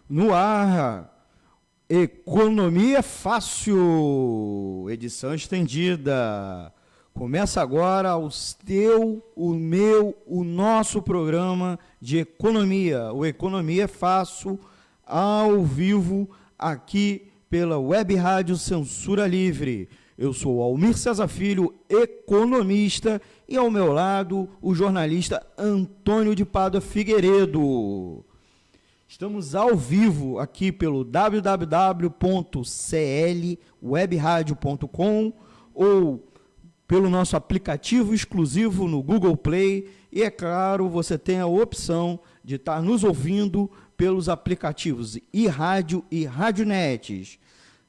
No ar, Economia Fácil, edição estendida. Começa agora o nosso programa de economia, o Economia Fácil, ao vivo, aqui pela Web Rádio Censura Livre. Eu sou Almir Cesar Filho, economista, e ao meu lado o jornalista Antônio de Pádua Figueiredo. Estamos ao vivo aqui pelo www.clwebradio.com ou pelo nosso aplicativo exclusivo no Google Play. E, é claro, você tem a opção de estar nos ouvindo pelos aplicativos iRádio e Radionet.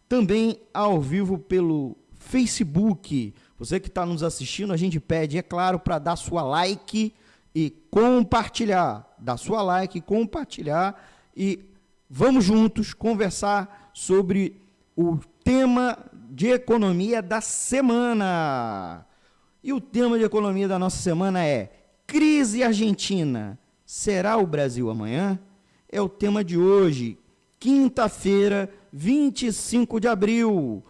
Também ao vivo pelo Facebook. Você que está nos assistindo, a gente pede, é claro, para dar sua like e compartilhar. Dar sua like e compartilhar. E vamos juntos conversar sobre o tema de economia da semana. E o tema de economia da nossa semana é: crise argentina, será o Brasil amanhã? É o tema de hoje, quinta-feira, 25 de abril,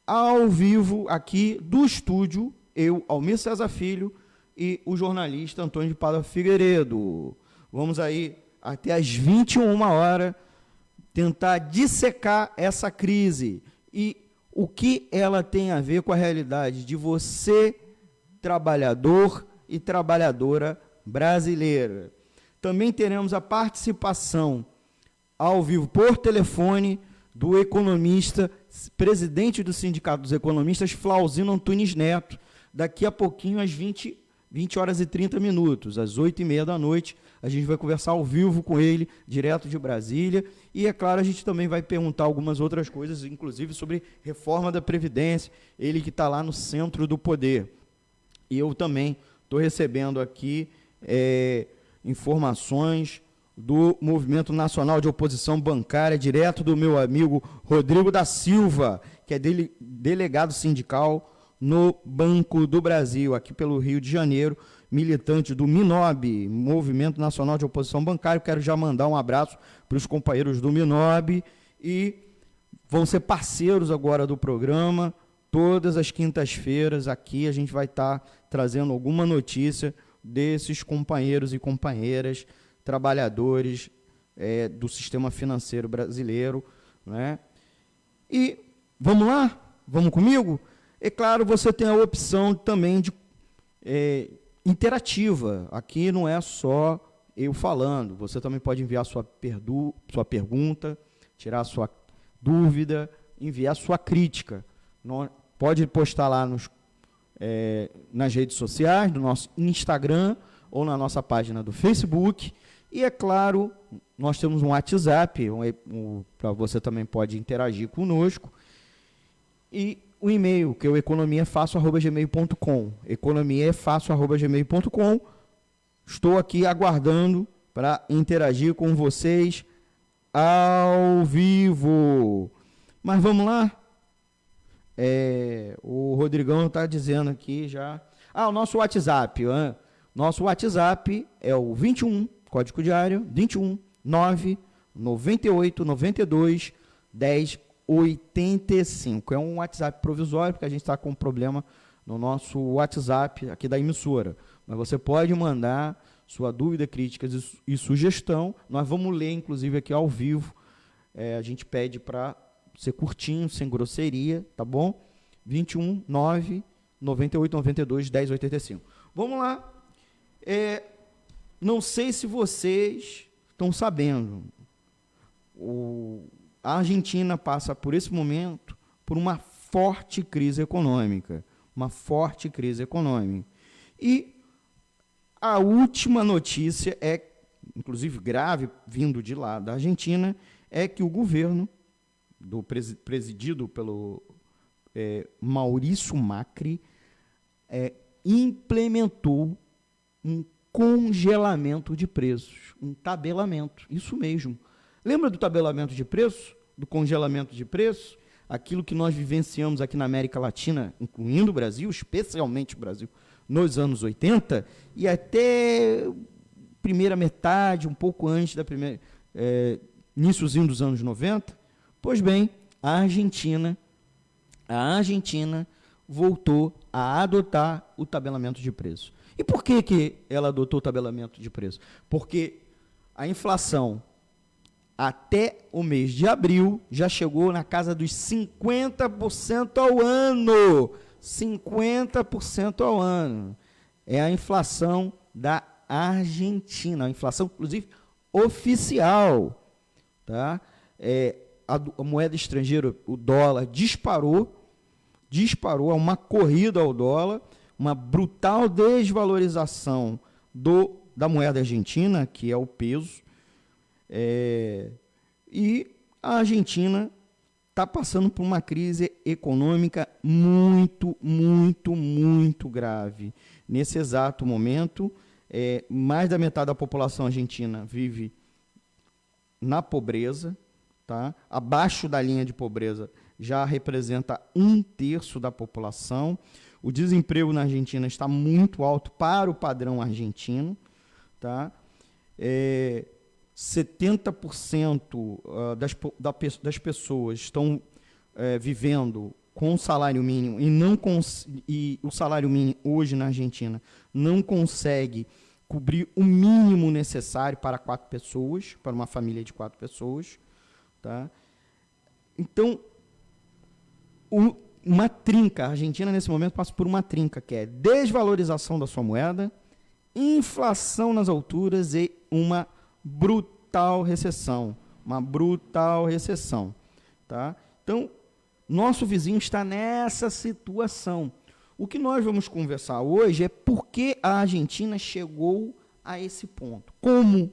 ao vivo aqui do estúdio, eu, Almir Cesar Filho, e o jornalista Antônio de Pádua Figueiredo. Vamos aí até às 21 horas tentar dissecar essa crise e o que ela tem a ver com a realidade de você, trabalhador e trabalhadora brasileira. Também teremos a participação ao vivo por telefone do economista, presidente do Sindicato dos Economistas, Flauzino Antunes Neto, daqui a pouquinho às 20 horas e 30 minutos, às 8h30 da noite, a gente vai conversar ao vivo com ele, direto de Brasília, e, é claro, a gente também vai perguntar algumas outras coisas, inclusive sobre reforma da Previdência, ele que está lá no centro do poder. E eu também estou recebendo aqui informações do Movimento Nacional de Oposição Bancária, direto do meu amigo Rodrigo da Silva, que é delegado sindical no Banco do Brasil, aqui pelo Rio de Janeiro, militante do MINOB, Movimento Nacional de Oposição Bancária. Quero já mandar um abraço para os companheiros do MINOB, e vão ser parceiros agora do programa. Todas as quintas-feiras aqui a gente vai estar trazendo alguma notícia desses companheiros e companheiras trabalhadores do sistema financeiro brasileiro, né? E vamos lá? Vamos comigo? É claro, você tem a opção também de interativa. Aqui não é só eu falando, você também pode enviar sua pergunta, tirar sua dúvida, enviar sua crítica. Pode postar lá nas redes sociais, no nosso Instagram ou na nossa página do Facebook. E, é claro, nós temos um WhatsApp, para você também pode interagir conosco. E o e-mail, que é o economiafácil@gmail.com. economiafácil@gmail.com. Estou aqui aguardando para interagir com vocês ao vivo. Mas vamos lá? O Rodrigão está dizendo aqui já. O nosso WhatsApp. Nosso WhatsApp é o 21, código diário, 21 9 98 92 10 85. É um WhatsApp provisório, porque a gente está com um problema no nosso WhatsApp aqui da emissora. Mas você pode mandar sua dúvida, críticas e sugestão. Nós vamos ler, inclusive, aqui ao vivo. A gente pede para ser curtinho, sem grosseria, tá bom? 21 9 98 92 10 85. Vamos lá. Não sei se vocês estão sabendo, a Argentina passa por esse momento por uma forte crise econômica. E a última notícia inclusive grave, vindo de lá da Argentina, é que o governo, presidido pelo Maurício Macri, implementou um congelamento de preços, um tabelamento, isso mesmo. Lembra do tabelamento de preço, do congelamento de preço? Aquilo que nós vivenciamos aqui na América Latina, incluindo o Brasil, especialmente o Brasil, nos anos 80, e até primeira metade, um pouco antes da primeira iníciozinho dos anos 90, pois bem, a Argentina voltou a adotar o tabelamento de preço. E por que ela adotou o tabelamento de preço? Porque a inflação até o mês de abril já chegou na casa dos 50% ao ano. 50% ao ano. É a inflação da Argentina, a inflação, inclusive, oficial. Tá? A moeda estrangeira, o dólar, disparou, a uma corrida ao dólar, uma brutal desvalorização da moeda argentina, que é o peso, e a Argentina está passando por uma crise econômica muito, muito, muito grave. Nesse exato momento, mais da metade da população argentina vive na pobreza, tá? Abaixo da linha de pobreza já representa 1/3 da população. O desemprego na Argentina está muito alto para o padrão argentino. Tá? 70% das pessoas estão vivendo com salário mínimo e o salário mínimo hoje na Argentina não consegue cobrir o mínimo necessário para 4 pessoas, para uma família de 4 pessoas. Tá? Então, uma trinca, a Argentina nesse momento passa por uma trinca, que é desvalorização da sua moeda, inflação nas alturas e uma brutal recessão. Tá? Então, nosso vizinho está nessa situação. O que nós vamos conversar hoje é por que a Argentina chegou a esse ponto. Como?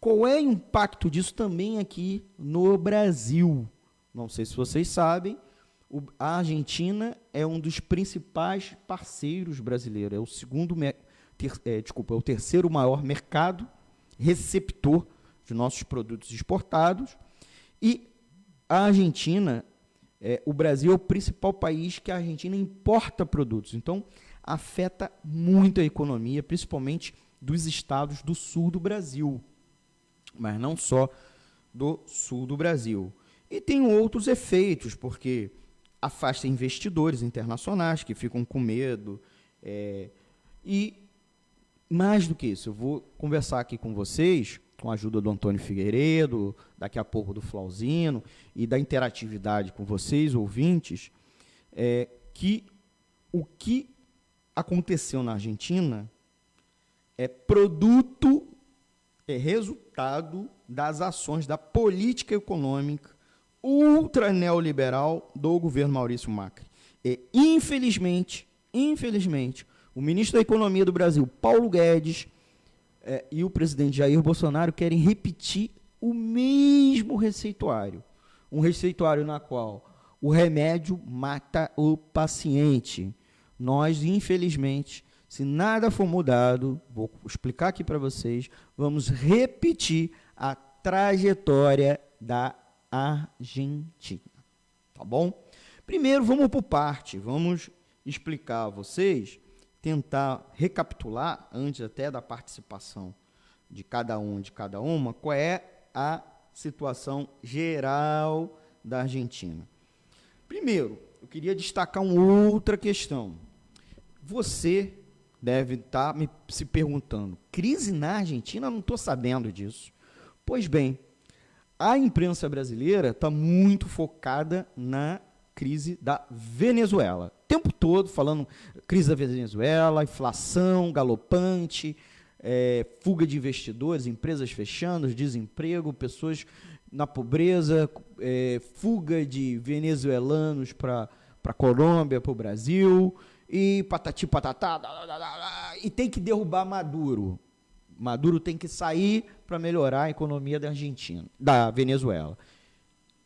Qual é o impacto disso também aqui no Brasil? Não sei se vocês sabem, a Argentina é um dos principais parceiros brasileiros, é o terceiro maior mercado receptor de nossos produtos exportados, e a Argentina, o Brasil é o principal país que a Argentina importa produtos, então afeta muito a economia, principalmente dos estados do sul do Brasil, mas não só do sul do Brasil. E tem outros efeitos, porque afasta investidores internacionais que ficam com medo. E, mais do que isso, eu vou conversar aqui com vocês, com a ajuda do Antônio Figueiredo, daqui a pouco do Flauzino, e da interatividade com vocês, ouvintes, que o que aconteceu na Argentina é resultado das ações da política econômica ultra neoliberal do governo Maurício Macri. E, infelizmente, o ministro da Economia do Brasil, Paulo Guedes, e o presidente Jair Bolsonaro querem repetir o mesmo receituário. Um receituário na qual o remédio mata o paciente. Nós, infelizmente, se nada for mudado, vou explicar aqui para vocês, vamos repetir a trajetória da Argentina. Tá bom? Primeiro, vamos por parte, vamos explicar a vocês, tentar recapitular, antes até da participação de cada um, de cada uma, qual é a situação geral da Argentina. Primeiro, eu queria destacar uma outra questão. Você deve estar se perguntando, crise na Argentina? Eu não estou sabendo disso. Pois bem, a imprensa brasileira está muito focada na crise da Venezuela. O tempo todo falando crise da Venezuela, inflação galopante, fuga de investidores, empresas fechando, desemprego, pessoas na pobreza, fuga de venezuelanos para a Colômbia, para o Brasil, e patati patatá, e tem que derrubar Maduro. Maduro tem que sair para melhorar a economia da Argentina, da Venezuela.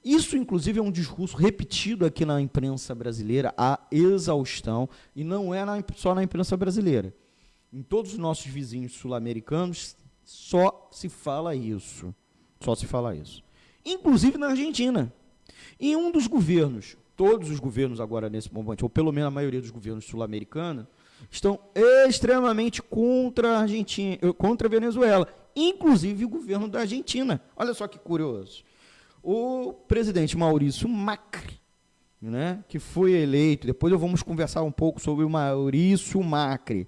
Isso, inclusive, é um discurso repetido aqui na imprensa brasileira, a exaustão, e não é só na imprensa brasileira. Em todos os nossos vizinhos sul-americanos, só se fala isso. Inclusive na Argentina. E um dos governos, todos os governos agora nesse momento, ou pelo menos a maioria dos governos sul-americanos, estão extremamente contra a Argentina, contra a Venezuela, inclusive o governo da Argentina. Olha só que curioso. O presidente Maurício Macri, né, que foi eleito, depois vamos conversar um pouco sobre o Maurício Macri.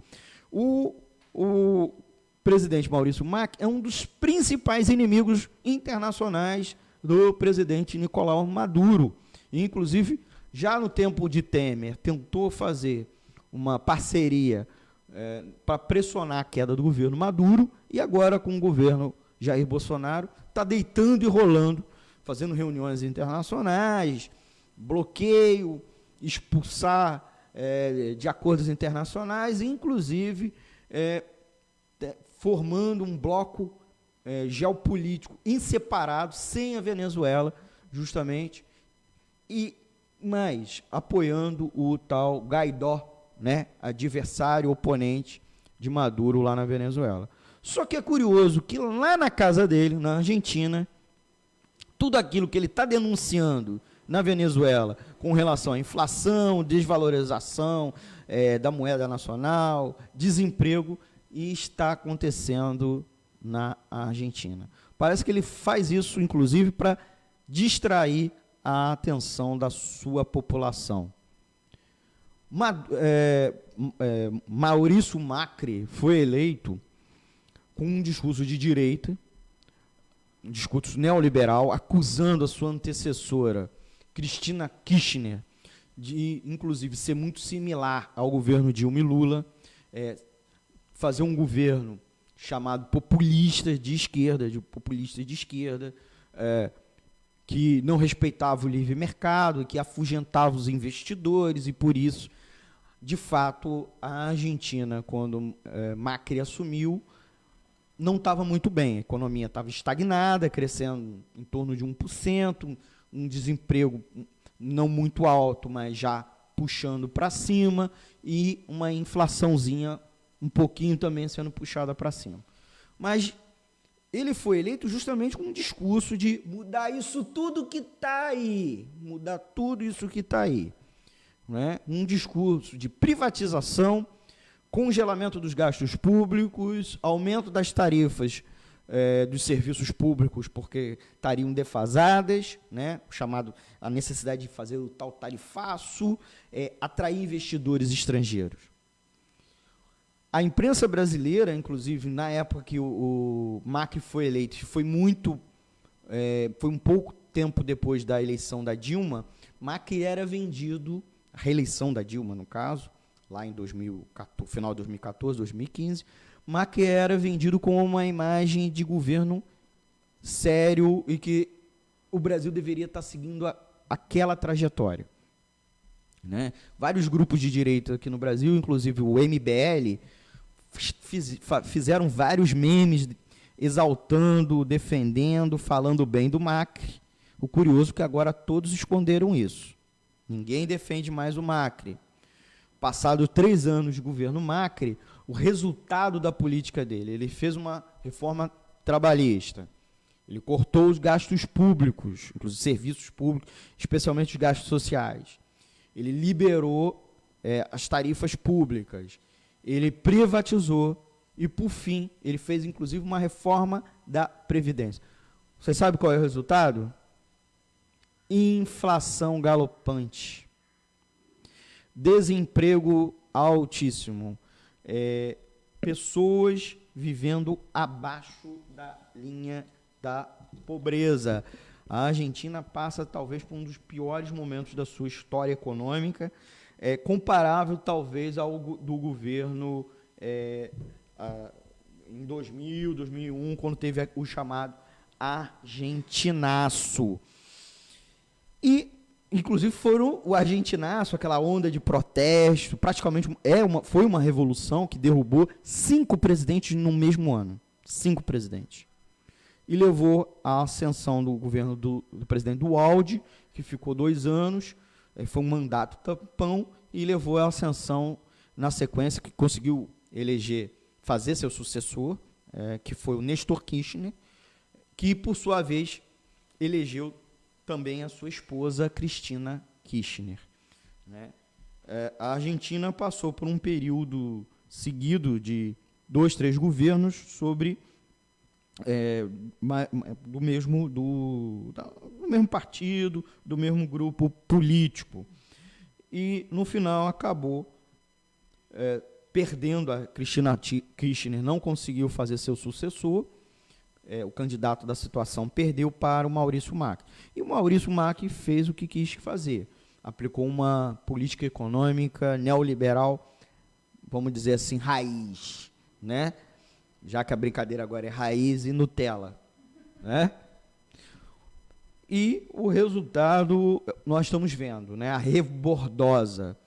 O presidente Maurício Macri é um dos principais inimigos internacionais do presidente Nicolás Maduro. Inclusive, já no tempo de Temer, tentou fazer uma parceria para pressionar a queda do governo Maduro, e agora com o governo Jair Bolsonaro está deitando e rolando, fazendo reuniões internacionais, bloqueio, expulsar de acordos internacionais, inclusive formando um bloco geopolítico inseparado, sem a Venezuela, justamente, e mais apoiando o tal Guaidó, né, adversário, oponente de Maduro lá na Venezuela. Só que é curioso que lá na casa dele, na Argentina, tudo aquilo que ele está denunciando na Venezuela com relação à inflação, desvalorização da moeda nacional, desemprego, e está acontecendo na Argentina. Parece que ele faz isso, inclusive, para distrair a atenção da sua população. Maurício Macri foi eleito com um discurso de direita, um discurso neoliberal, acusando a sua antecessora, Cristina Kirchner, de, inclusive, ser muito similar ao governo Dilma e Lula, fazer um governo chamado populista de esquerda, que não respeitava o livre mercado, que afugentava os investidores, e por isso, de fato, a Argentina, quando Macri assumiu, não estava muito bem. A economia estava estagnada, crescendo em torno de 1%, um desemprego não muito alto, mas já puxando para cima, e uma inflaçãozinha um pouquinho também sendo puxada para cima. Mas ele foi eleito justamente com um discurso de mudar isso tudo que está aí, mudar tudo isso que está aí. Né? Um discurso de privatização, congelamento dos gastos públicos, aumento das tarifas dos serviços públicos, porque estariam defasadas, né? A necessidade de fazer o tal tarifaço, atrair investidores estrangeiros. A imprensa brasileira, inclusive, na época que o Macri foi eleito, foi um pouco tempo depois da eleição da Dilma, Macri era vendido, a reeleição da Dilma, no caso, lá em 2014, final de 2014, 2015, Macri era vendido com uma imagem de governo sério e que o Brasil deveria estar seguindo aquela trajetória. Né? Vários grupos de direita aqui no Brasil, inclusive o MBL, fizeram vários memes exaltando, defendendo, falando bem do Macri. O curioso é que agora todos esconderam isso. Ninguém defende mais o Macri. Passado 3 anos de governo Macri, o resultado da política dele, ele fez uma reforma trabalhista. Ele cortou os gastos públicos, inclusive serviços públicos, especialmente os gastos sociais. Ele liberou as tarifas públicas. Ele privatizou e, por fim, ele fez, inclusive, uma reforma da Previdência. Você sabe qual é o resultado? Inflação galopante. Desemprego altíssimo. Pessoas vivendo abaixo da linha da pobreza. A Argentina passa, talvez, por um dos piores momentos da sua história econômica, comparável, talvez, ao do governo em 2000, 2001, quando teve o chamado argentinaço. E, inclusive, foram o argentinaço, aquela onda de protesto, praticamente foi uma revolução que derrubou 5 presidentes no mesmo ano. 5 presidentes. E levou à ascensão do governo do presidente Duhalde, que ficou 2 anos, foi um mandato tampão, e levou à ascensão, na sequência, que conseguiu fazer seu sucessor, que foi o Néstor Kirchner, que, por sua vez, elegeu também a sua esposa, Cristina Kirchner. Né? A Argentina passou por um período seguido de 2, 3 governos sobre do mesmo partido, do mesmo grupo político. E, no final, acabou perdendo. A Cristina Kirchner não conseguiu fazer seu sucessor, o candidato da situação perdeu para o Maurício Macri. E o Maurício Macri fez o que quis fazer. Aplicou uma política econômica neoliberal, vamos dizer assim, raiz, né? Já que a brincadeira agora é raiz e Nutella, né? E o resultado nós estamos vendo, né? A rebordosa,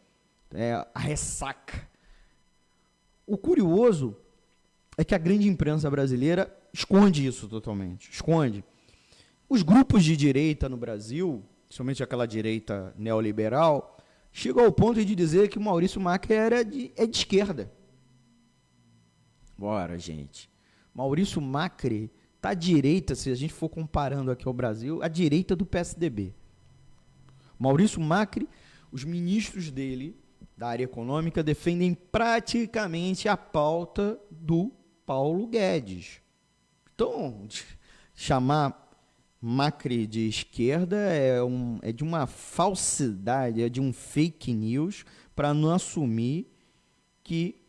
a ressaca. O curioso é que a grande imprensa brasileira esconde isso totalmente, esconde. Os grupos de direita no Brasil, principalmente aquela direita neoliberal, chegam ao ponto de dizer que o Maurício Macri é de esquerda. Bora, gente. Maurício Macri está à direita, se a gente for comparando aqui ao Brasil, à direita do PSDB. Maurício Macri, os ministros dele, da área econômica, defendem praticamente a pauta do Paulo Guedes. Então, chamar Macri de esquerda é de uma falsidade, é de um fake news, para não assumir que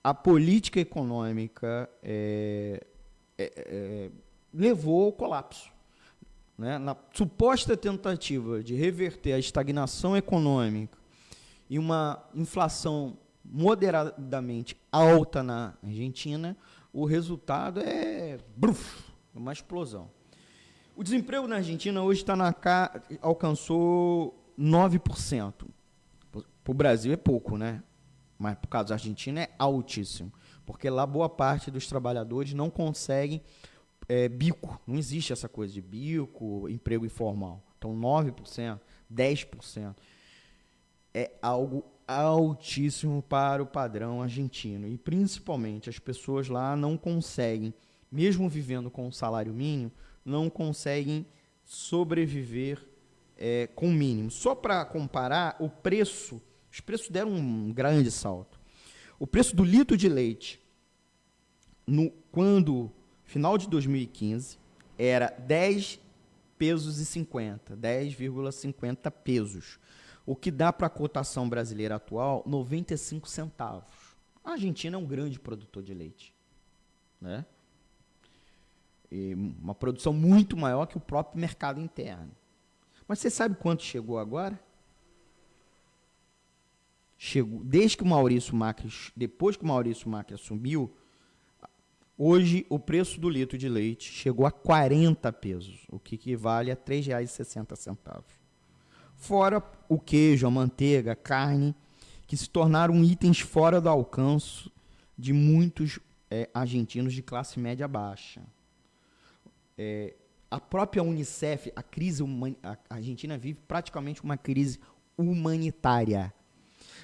a política econômica levou ao colapso. Né? Na suposta tentativa de reverter a estagnação econômica e uma inflação moderadamente alta na Argentina, o resultado é uma explosão. O desemprego na Argentina hoje alcançou 9%. Para o Brasil é pouco, né? Mas por causa da Argentina é altíssimo, porque lá boa parte dos trabalhadores não conseguem bico, não existe essa coisa de bico, emprego informal. Então 9%, 10%, é algo altíssimo para o padrão argentino, e principalmente as pessoas lá não conseguem, mesmo vivendo com o salário mínimo, não conseguem sobreviver com o mínimo. Só para comparar, os preços deram um grande salto. O preço do litro de leite, final de 2015, era 10 pesos e 50, 10,50 pesos. O que dá para a cotação brasileira atual, 95 centavos. A Argentina é um grande produtor de leite, né? E uma produção muito maior que o próprio mercado interno. Mas você sabe quanto chegou agora? Depois que o Maurício Macri assumiu, hoje o preço do litro de leite chegou a 40 pesos, o que equivale a R$ 3,60. Fora o queijo, a manteiga, a carne, que se tornaram itens fora do alcance de muitos argentinos de classe média baixa. A própria Unicef, a Argentina vive praticamente uma crise humanitária.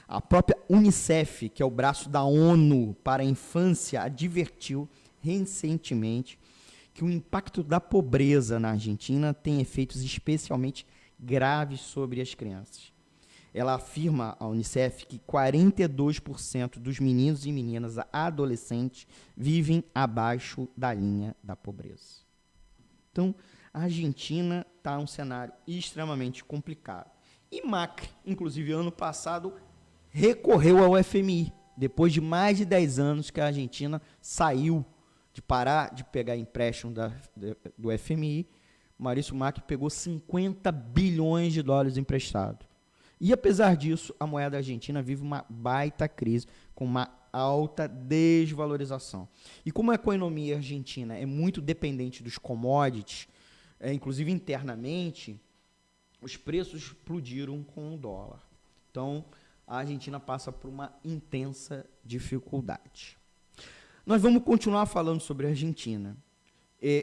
A própria Unicef, que é o braço da ONU para a infância, advertiu recentemente que o impacto da pobreza na Argentina tem efeitos especialmente graves sobre as crianças. Ela afirma, a Unicef, que 42% dos meninos e meninas adolescentes vivem abaixo da linha da pobreza. Então, a Argentina está em um cenário extremamente complicado. E Macri, inclusive ano passado, recorreu ao FMI, depois de mais de 10 anos que a Argentina saiu de parar de pegar empréstimo do FMI, Maurício Macri pegou 50 bilhões de dólares emprestado. E, apesar disso, a moeda argentina vive uma baita crise, com uma alta desvalorização. E como a economia argentina é muito dependente dos commodities, inclusive internamente, os preços explodiram com o dólar. Então, a Argentina passa por uma intensa dificuldade. Nós vamos continuar falando sobre a Argentina.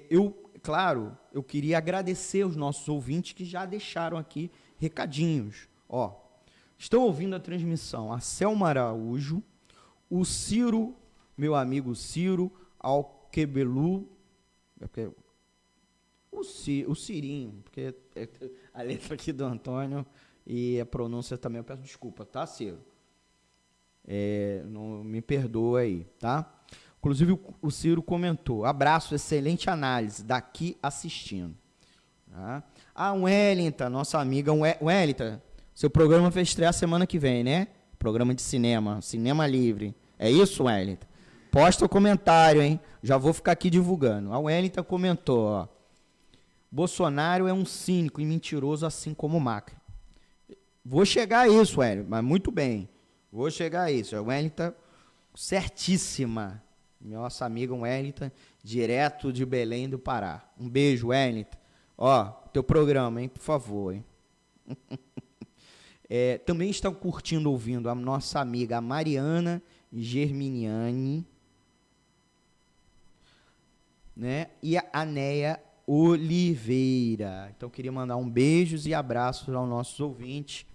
Eu queria agradecer os nossos ouvintes que já deixaram aqui recadinhos. Estão ouvindo a transmissão a Selma Araújo, o Ciro, meu amigo Ciro Alquebelu, o Cirinho, porque a letra aqui do Antônio e a pronúncia também, eu peço desculpa, tá, Ciro? Não me perdoa aí, tá? Inclusive o Ciro comentou, abraço, excelente análise, daqui assistindo. Tá? Wellington, nossa amiga Wellington, seu programa vai estrear semana que vem, né? Programa de cinema, Cinema Livre. É isso, Wellington? Posta o comentário, hein? Já vou ficar aqui divulgando. A Wellington comentou, ó, Bolsonaro é um cínico e mentiroso assim como o Macri. Vou chegar a isso, Wellington, mas muito bem. Vou chegar a isso. A Wellington, certíssima. Nossa amiga Wellington, direto de Belém do Pará. Um beijo, Wellington. Ó, teu programa, hein, por favor, hein? Também estão curtindo, ouvindo a nossa amiga Mariana Germiniani, né? E a Anéia Oliveira. Então, queria mandar beijos e abraços aos nossos ouvintes.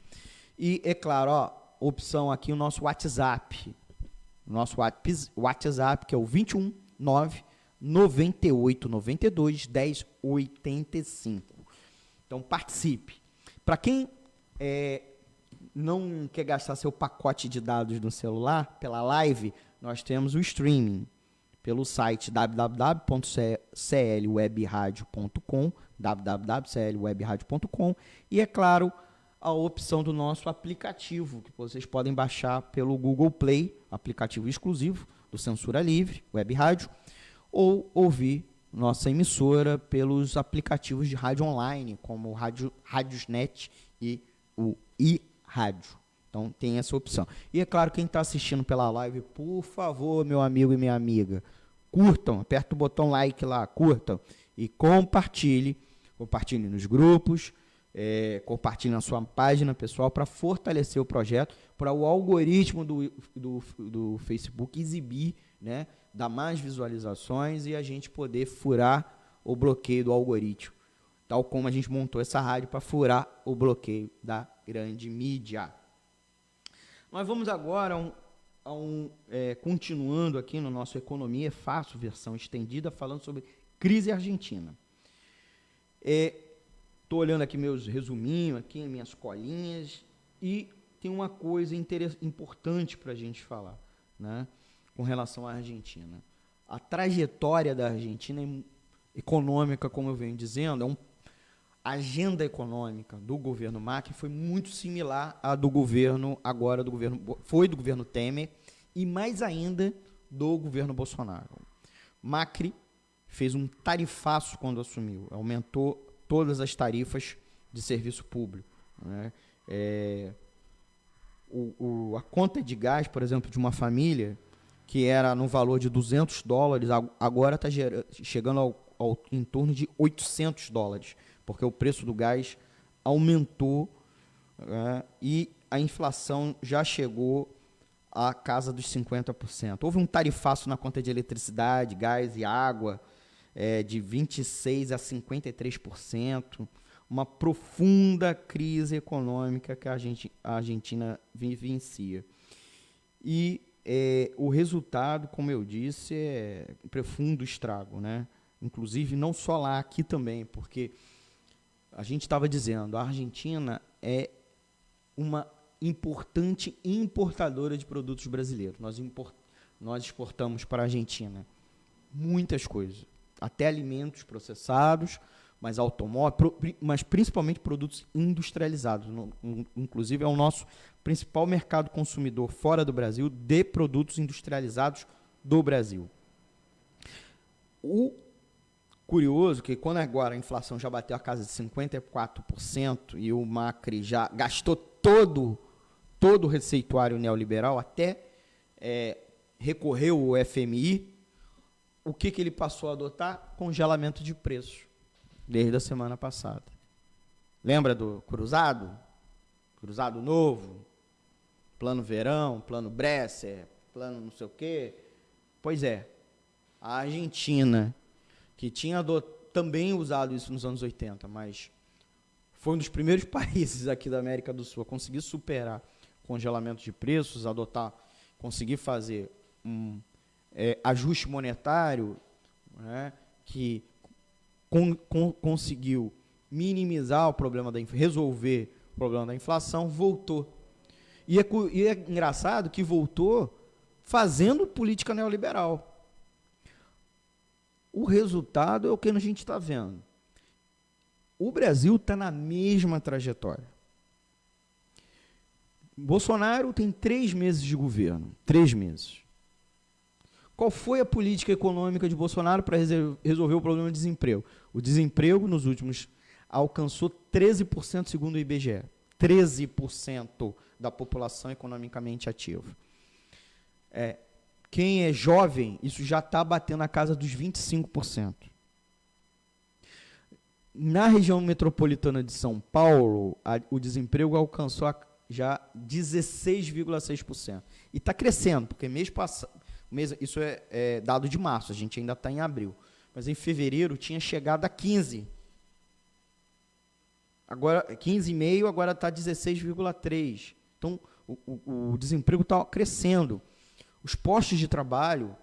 E, é claro, ó, opção aqui, o nosso WhatsApp. Nosso WhatsApp, que é o 21 9 98 92 10 85. Então, participe. Para quem não quer gastar seu pacote de dados no celular, pela live, nós temos o streaming pelo site www.clwebradio.com, www.clwebradio.com, e, é claro, a opção do nosso aplicativo, que vocês podem baixar pelo Google Play, aplicativo exclusivo do Censura Livre, Web Rádio, ou ouvir nossa emissora pelos aplicativos de rádio online, como o Rádiosnet e o iRádio. Então, tem essa opção. E, é claro, quem está assistindo pela live, por favor, meu amigo e minha amiga, curtam, aperta o botão like lá, curtam e compartilhe nos grupos, compartilhe na sua página pessoal para fortalecer o projeto, para o algoritmo do Facebook exibir, né, dar mais visualizações e a gente poder furar o bloqueio do algoritmo, tal como a gente montou essa rádio para furar o bloqueio da grande mídia. Nós vamos agora continuando aqui no nosso Economia Fácil, versão estendida, falando sobre crise argentina. Estou olhando aqui meus resuminhos, aqui minhas colinhas, e tem uma coisa importante para a gente falar, né, com relação à Argentina. A trajetória da Argentina econômica, como eu venho dizendo, a agenda econômica do governo Macri foi muito similar à do governo do governo Temer e mais ainda do governo Bolsonaro. Macri fez um tarifaço quando assumiu, aumentou todas as tarifas de serviço público, né? A conta de gás, por exemplo, de uma família que era no valor de $200, agora está chegando em torno de $800, porque o preço do gás aumentou, e a inflação já chegou à casa dos 50%. Houve um tarifaço na conta de eletricidade, gás e água, de 26% a 53%, uma profunda crise econômica que a Argentina vivencia. E o resultado, como eu disse, é um profundo estrago, né? Inclusive, não só lá, aqui também, porque a gente estava dizendo, a Argentina é uma importante importadora de produtos brasileiros. Nós exportamos para a Argentina muitas coisas, até alimentos processados, mas mas principalmente produtos industrializados. Inclusive, é o nosso principal mercado consumidor fora do Brasil de produtos industrializados do Brasil. O curioso que quando agora a inflação já bateu a casa de 54% e o Macri já gastou todo o receituário neoliberal, até recorreu ao FMI, o que ele passou a adotar? Congelamento de preços, desde a semana passada. Lembra do Cruzado? Cruzado novo, plano verão, plano Bresser, plano não sei o quê. Pois é, a Argentina, que tinha também usado isso nos anos 80, mas foi um dos primeiros países aqui da América do Sul a conseguir superar congelamento de preços, conseguir fazer um ajuste monetário, né, que conseguiu minimizar o problema resolver o problema da inflação, voltou. E é engraçado que voltou fazendo política neoliberal. o resultado é o que a gente está vendo. O Brasil está na mesma trajetória. Bolsonaro tem 3 meses de governo. 3 meses. Qual foi a política econômica de Bolsonaro para resolver o problema do desemprego? O desemprego, nos últimos, alcançou 13% segundo o IBGE. 13% da população economicamente ativa. Quem é jovem, isso já está batendo na casa dos 25%. Na região metropolitana de São Paulo, o desemprego alcançou já 16,6%. E está crescendo, porque mês passado, isso é dado de março, a gente ainda está em abril. Mas em fevereiro tinha chegado a 15%. Agora, 15,5%, agora está 16,3%. Então, o desemprego está crescendo. Os postos de trabalho,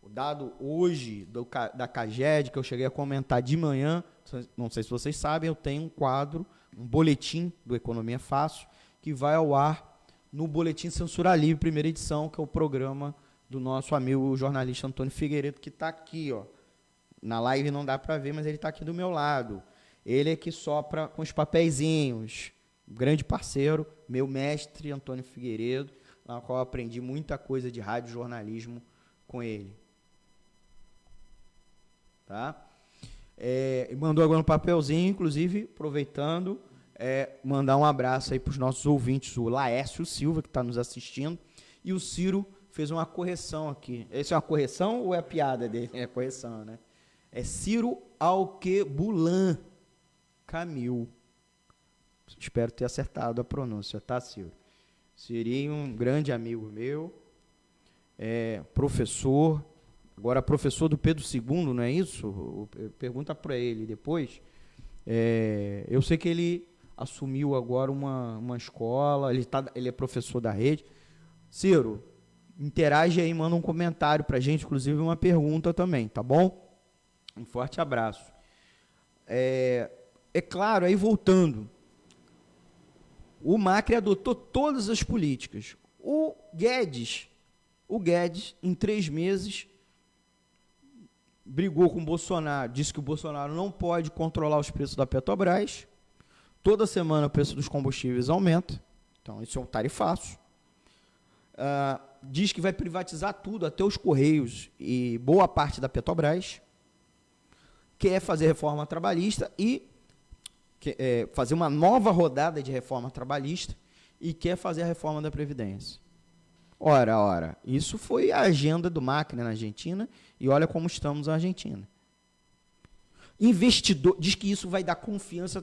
o dado hoje da CAGED, que eu cheguei a comentar de manhã, não sei se vocês sabem, eu tenho um quadro, um boletim do Economia Fácil, que vai ao ar no Boletim Censura Livre, primeira edição, que é o programa do nosso amigo jornalista Antônio Figueiredo, que está aqui, ó. Na live não dá para ver, mas ele está aqui do meu lado. Ele é que sopra com os papeizinhos. Um grande parceiro, meu mestre Antônio Figueiredo, na qual eu aprendi muita coisa de rádio jornalismo com ele. Tá? Mandou agora um papelzinho, inclusive, aproveitando, mandar um abraço aí para os nossos ouvintes, o Laércio Silva, que está nos assistindo, e o Ciro fez uma correção aqui. Essa é uma correção ou é a piada dele? É correção, né? É Ciro Alquebulan Camil. Espero ter acertado a pronúncia, tá, Ciro? Seria um grande amigo meu, professor, agora professor do Pedro II, não é isso? Pergunta para ele depois. Eu sei que ele assumiu agora uma escola, ele é professor da rede. Ciro, interage aí, manda um comentário para a gente, inclusive uma pergunta também, tá bom? Um forte abraço. Claro, aí voltando, o Macri adotou todas as políticas. O Guedes, em 3 meses, brigou com o Bolsonaro, disse que o Bolsonaro não pode controlar os preços da Petrobras. Toda semana o preço dos combustíveis aumenta. Então, isso é um tarifaço. Diz que vai privatizar tudo, até os Correios e boa parte da Petrobras. Quer fazer reforma trabalhista e fazer uma nova rodada de reforma trabalhista e quer fazer a reforma da Previdência. Ora, isso foi a agenda do Macri na Argentina e olha como estamos na Argentina. Investidor, diz que isso vai dar confiança,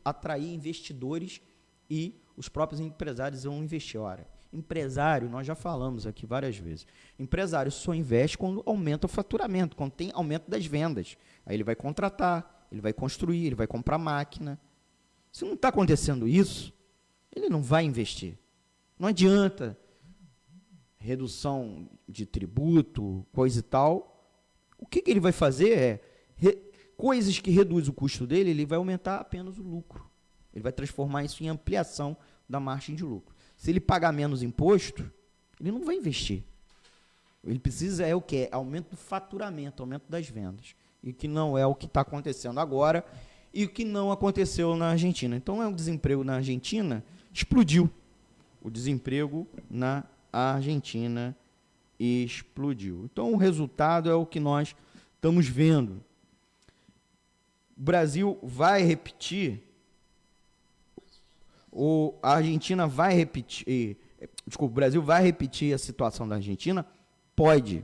atrair investidores e os próprios empresários vão investir. Ora, empresário, nós já falamos aqui várias vezes, empresário só investe quando aumenta o faturamento, quando tem aumento das vendas. Aí ele vai contratar, ele vai construir, ele vai comprar máquina. Se não está acontecendo isso, ele não vai investir. Não adianta redução de tributo, coisa e tal. O que ele vai fazer coisas que reduzem o custo dele, ele vai aumentar apenas o lucro. Ele vai transformar isso em ampliação da margem de lucro. Se ele pagar menos imposto, ele não vai investir. Ele precisa o quê? Aumento do faturamento, aumento das vendas. E que não é o que está acontecendo agora e o que não aconteceu na Argentina. Então, o desemprego na Argentina explodiu. O desemprego na Argentina explodiu. Então, o resultado é o que nós estamos vendo. O Brasil vai repetir, a Argentina vai repetir, o Brasil vai repetir a situação da Argentina? Pode.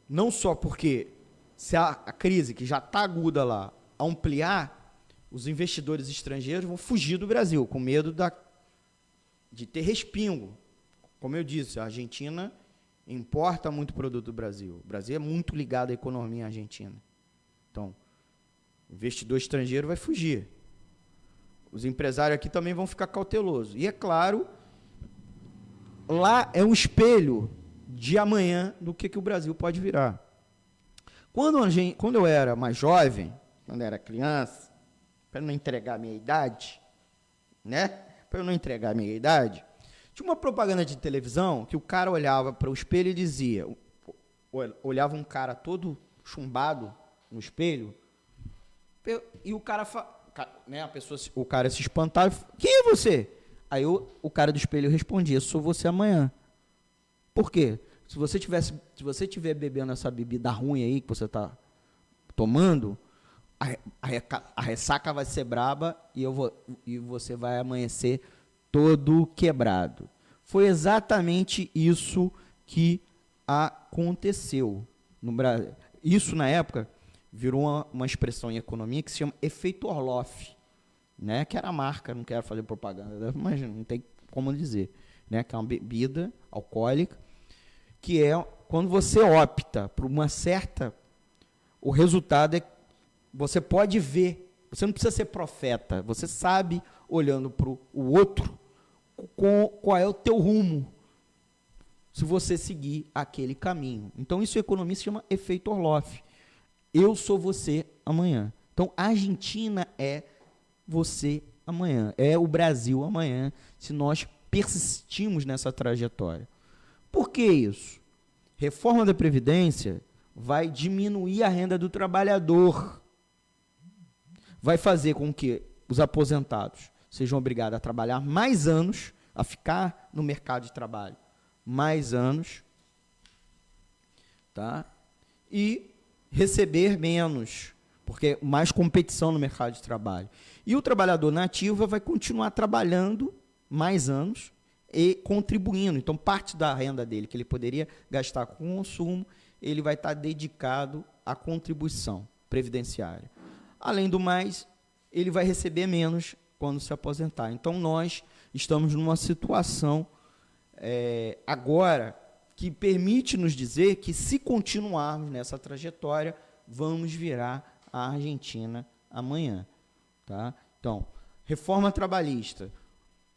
Não só porque se a crise, que já está aguda lá, ampliar, os investidores estrangeiros vão fugir do Brasil, com medo de ter respingo. Como eu disse, a Argentina importa muito produto do Brasil. O Brasil é muito ligado à economia argentina. Então, o investidor estrangeiro vai fugir. Os empresários aqui também vão ficar cautelosos. E, é claro, lá é um espelho de amanhã do que o Brasil pode virar. Quando eu era mais jovem, quando eu era criança, para não entregar a minha idade, tinha uma propaganda de televisão que o cara olhava para o espelho e dizia, olhava um cara todo chumbado no espelho, e o cara, né, o cara se espantava, quem é você? Aí o cara do espelho respondia, sou você amanhã. Por quê? Se você estiver bebendo essa bebida ruim aí que você está tomando, a ressaca vai ser braba e você vai amanhecer todo quebrado. Foi exatamente isso que aconteceu no Brasil. Isso, na época, virou uma expressão em economia que se chama efeito Orloff, né? Que era a marca, não quero fazer propaganda, mas não tem como dizer, né? Que é uma bebida alcoólica, que é quando você opta por uma certa... O resultado é que você pode ver, você não precisa ser profeta, você sabe, olhando para o outro, qual é o teu rumo, se você seguir aquele caminho. Então, isso em economia se chama efeito Orloff. Eu sou você amanhã. Então, a Argentina é você amanhã, é o Brasil amanhã, se nós persistimos nessa trajetória. Por que isso? Reforma da Previdência vai diminuir a renda do trabalhador, vai fazer com que os aposentados sejam obrigados a trabalhar mais anos, a ficar no mercado de trabalho mais anos, tá? E receber menos, porque mais competição no mercado de trabalho. E o trabalhador na ativa vai continuar trabalhando mais anos e contribuindo. Então, parte da renda dele, que ele poderia gastar com consumo, ele vai estar dedicado à contribuição previdenciária. Além do mais, ele vai receber menos quando se aposentar. Então, nós estamos numa situação agora que permite nos dizer que, se continuarmos nessa trajetória, vamos virar a Argentina amanhã. Tá? Então, reforma trabalhista.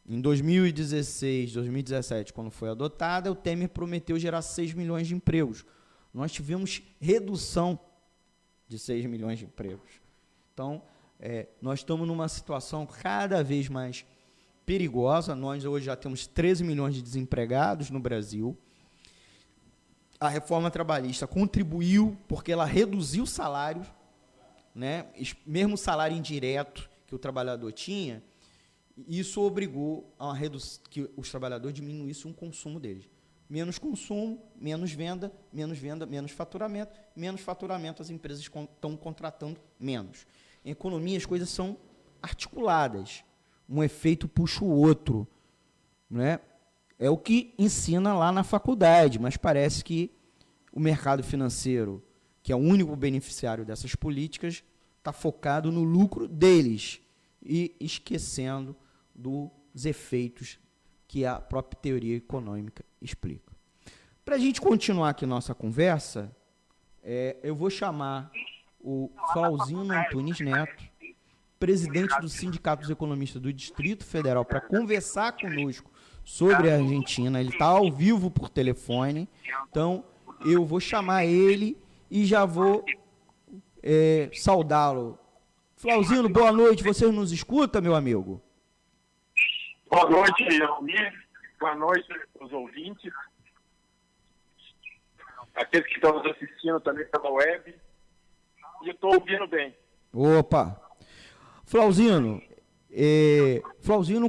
Em 2016, 2017, quando foi adotada, o Temer prometeu gerar 6 milhões de empregos. Nós tivemos redução de 6 milhões de empregos. Então, nós estamos numa situação cada vez mais perigosa. Nós hoje já temos 13 milhões de desempregados no Brasil. A reforma trabalhista contribuiu porque ela reduziu o salário, né? Mesmo o salário indireto que o trabalhador tinha, isso obrigou a que os trabalhadores diminuíssem o consumo deles. Menos consumo, menos venda, menos faturamento, as empresas estão contratando menos. Em economia, as coisas são articuladas. Um efeito puxa o outro, né? É o que ensina lá na faculdade, mas parece que o mercado financeiro, que é o único beneficiário dessas políticas, está focado no lucro deles e esquecendo dos efeitos que a própria teoria econômica explica. Para a gente continuar aqui nossa conversa, eu vou chamar o Flauzino Antunes Neto, presidente do Sindicato dos Economistas do Distrito Federal, para conversar conosco sobre a Argentina. Ele está ao vivo por telefone, então eu vou chamar ele e já vou saudá-lo. Flauzino, boa noite, você nos escuta, meu amigo? Boa noite, Almir. Boa noite aos ouvintes. Aqueles que estão nos assistindo também pela web. E eu estou ouvindo bem. Opa! Flauzino,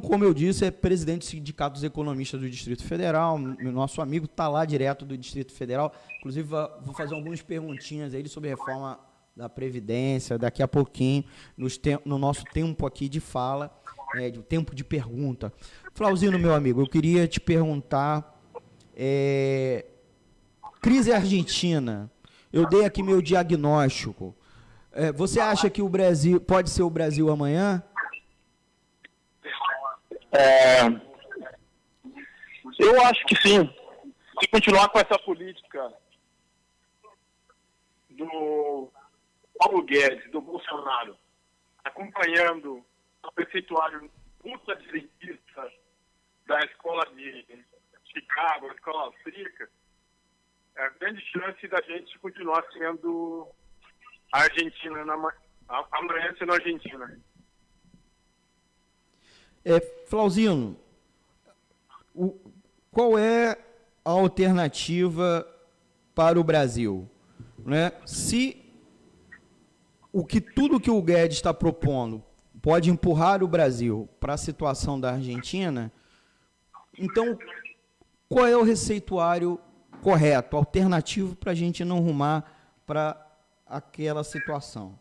como eu disse, é presidente do Sindicato dos Economistas do Distrito Federal. Nosso amigo está lá direto do Distrito Federal. Inclusive, vou fazer algumas perguntinhas a ele sobre a reforma da Previdência, daqui a pouquinho, no nosso tempo aqui de fala, do tempo de pergunta. Flauzino, meu amigo, eu queria te perguntar, crise argentina, eu dei aqui meu diagnóstico. Você acha que o Brasil pode ser o Brasil amanhã? Eu acho que sim. Se continuar com essa política do Paulo Guedes, do Bolsonaro, acompanhando a percentuário ultra-direitista da escola de Chicago, a escola austríaca, é a grande chance da gente continuar sendo a Argentina, amanhã sendo a Argentina. Flauzino, qual é a alternativa para o Brasil, né? Se tudo que o Guedes está propondo pode empurrar o Brasil para a situação da Argentina, então qual é o receituário correto, alternativo, para a gente não rumar para aquela situação?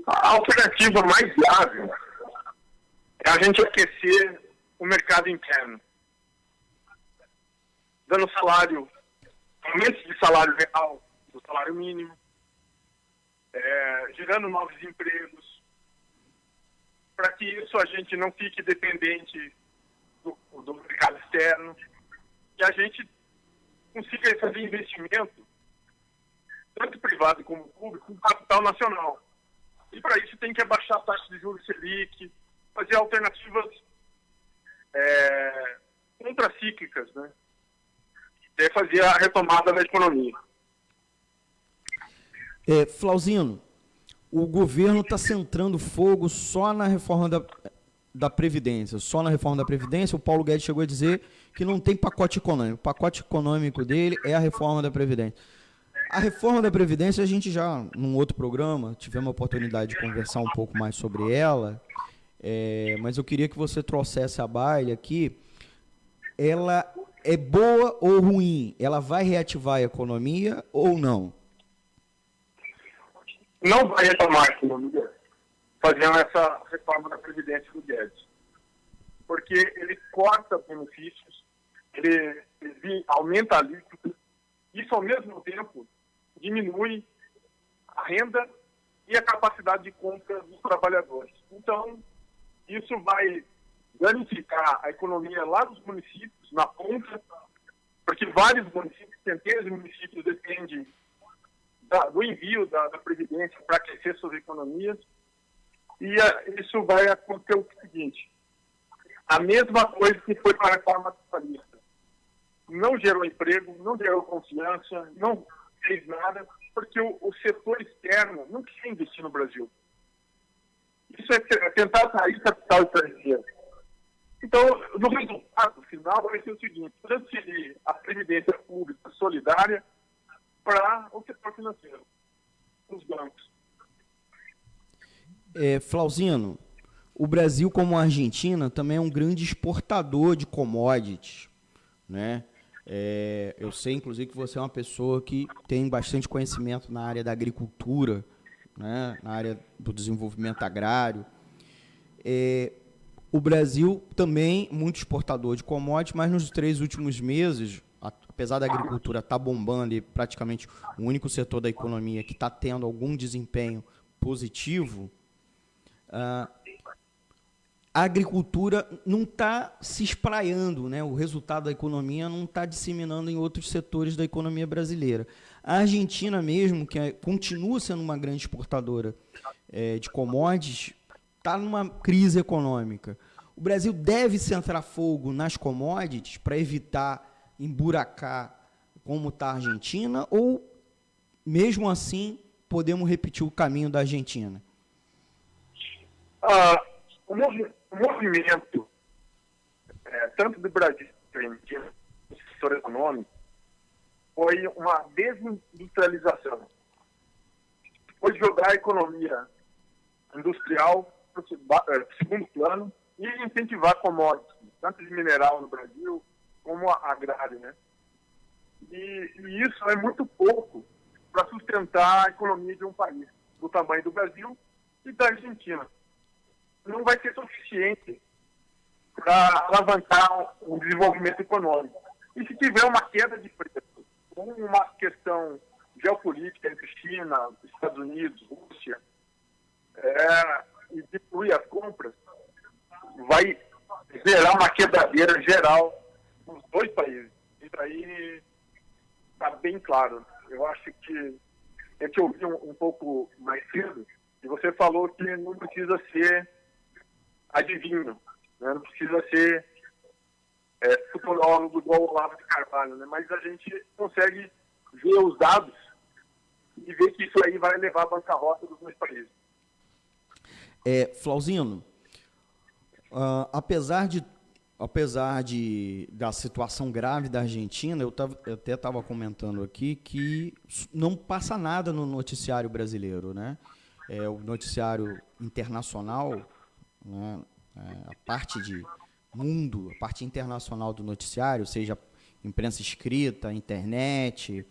A alternativa mais viável é a gente aquecer o mercado interno, dando salário, aumento de salário real, do salário mínimo, gerando novos empregos, para que isso a gente não fique dependente do mercado externo, e a gente consiga fazer investimento, tanto privado como público, com capital nacional. E para isso tem que abaixar a taxa de juros Selic, fazer alternativas contracíclicas, né? E fazer a retomada da economia. Flauzino, o governo está centrando fogo só na reforma da Previdência. Só na reforma da Previdência, o Paulo Guedes chegou a dizer que não tem pacote econômico. O pacote econômico dele é a reforma da Previdência. A reforma da Previdência, a gente já, num outro programa, tivemos a oportunidade de conversar um pouco mais sobre ela, mas eu queria que você trouxesse à baila aqui. Ela é boa ou ruim? Ela vai reativar a economia ou não? Não vai retomar a economia fazendo essa reforma da Previdência do Guedes, porque ele corta benefícios, ele aumenta a alíquota, isso ao mesmo tempo diminui a renda e a capacidade de compra dos trabalhadores. Então, isso vai danificar a economia lá dos municípios, na ponta, porque vários municípios, centenas de municípios, dependem do envio da Previdência para aquecer suas economias. E isso vai acontecer o seguinte: a mesma coisa que foi para a reforma trabalhista. Não gerou emprego, não gerou confiança, não fez nada, porque o setor externo não quer investir no Brasil. Isso é tentar atrair capital estrangeiro. Então, no resultado final, vai ser o seguinte: transferir a Previdência Pública Solidária para o setor financeiro, os bancos. Flauzino, o Brasil, como a Argentina, também é um grande exportador de commodities, né? Eu sei, inclusive, que você é uma pessoa que tem bastante conhecimento na área da agricultura, né? Na área do desenvolvimento agrário. O Brasil também muito exportador de commodities, mas nos 3 últimos meses, apesar da agricultura estar bombando e praticamente o único setor da economia que está tendo algum desempenho positivo, a agricultura não está se espraiando, né? O resultado da economia não está disseminando em outros setores da economia brasileira. A Argentina mesmo, que continua sendo uma grande exportadora de commodities, está numa crise econômica. O Brasil deve centrar fogo nas commodities para evitar emburacar como está a Argentina, ou, mesmo assim, podemos repetir o caminho da Argentina? O movimento, tanto do Brasil quanto da Argentina, no setor econômico, foi uma desindustrialização. Foi jogar a economia industrial para o segundo plano e incentivar commodities, tanto de mineral no Brasil como agrário, né? E isso é muito pouco para sustentar a economia de um país do tamanho do Brasil e da Argentina. Não vai ser suficiente para alavancar o desenvolvimento econômico. E se tiver uma queda de preço, com uma questão geopolítica entre China, Estados Unidos, Rússia, e diminuir as compras, vai gerar uma quebradeira geral nos 2 países. Isso aí está bem claro. Eu acho que eu te ouvi um pouco mais cedo, e você falou que não precisa ser adivinho, né? Não precisa ser futurólogo igual o Olavo de Carvalho, né? Mas a gente consegue ver os dados e ver que isso aí vai levar à bancarrota dos 2 países. Flauzino, apesar de apesar da situação grave da Argentina, eu até estava comentando aqui que não passa nada no noticiário brasileiro, né? O noticiário internacional, né? A parte de mundo, a parte internacional do noticiário, seja imprensa escrita, internet,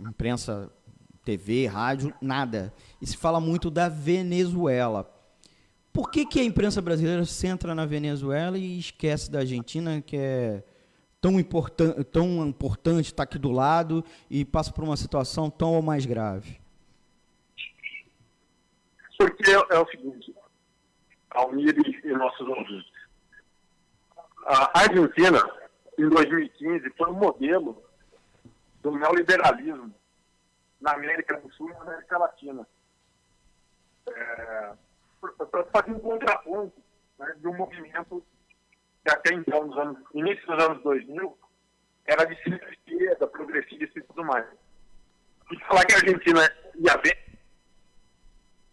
imprensa, TV, rádio, nada. E se fala muito da Venezuela. Por que a imprensa brasileira se centra na Venezuela e esquece da Argentina, que é tão importante, está aqui do lado e passa por uma situação tão ou mais grave? Porque é o seguinte, Almir e nossos ouvintes. A Argentina, em 2015, foi um modelo do neoliberalismo na América do Sul e na América Latina. Para fazer um contraponto, né, de um movimento que até então, início dos anos 2000, era de centro-esquerda, progressista e tudo mais. E falar que a Argentina ia bem,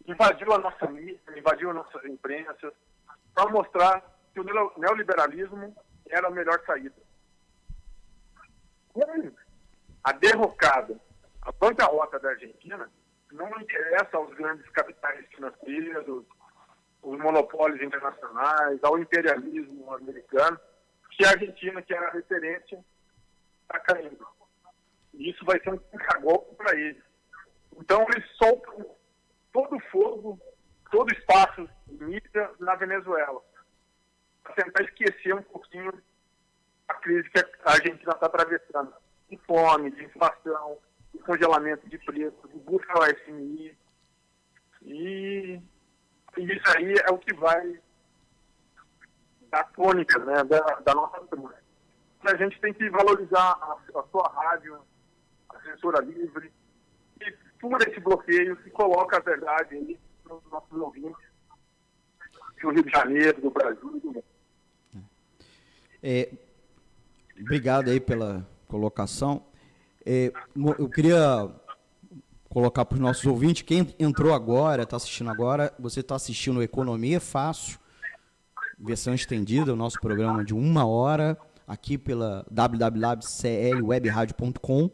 invadiu a nossa mídia, invadiu as nossas imprensas, para mostrar que o neoliberalismo era a melhor saída. A derrocada, a bancarrota da Argentina não interessa aos grandes capitais financeiros, os monopólios internacionais, ao imperialismo americano, que a Argentina, que era a referência, está caindo. E isso vai ser um cagolpe para eles. Então, eles soltam todo o fogo, todo o espaço de mídia na Venezuela, para tentar esquecer um pouquinho a crise que a Argentina está atravessando, de fome, de inflação, de congelamento de preços, de busca ao FMI. E isso aí é o que vai dar tônica, né, da nossa turma. A gente tem que valorizar a sua rádio, a censura livre, e por esse bloqueio se coloca a verdade aí nos nossos ouvintes do Rio de Janeiro, do Brasil. Obrigado aí pela colocação. Eu queria colocar para os nossos ouvintes, quem entrou agora, está assistindo agora, você está assistindo Economia Fácil, versão estendida, o nosso programa de 1 hora, aqui pela www.clwebradio.com.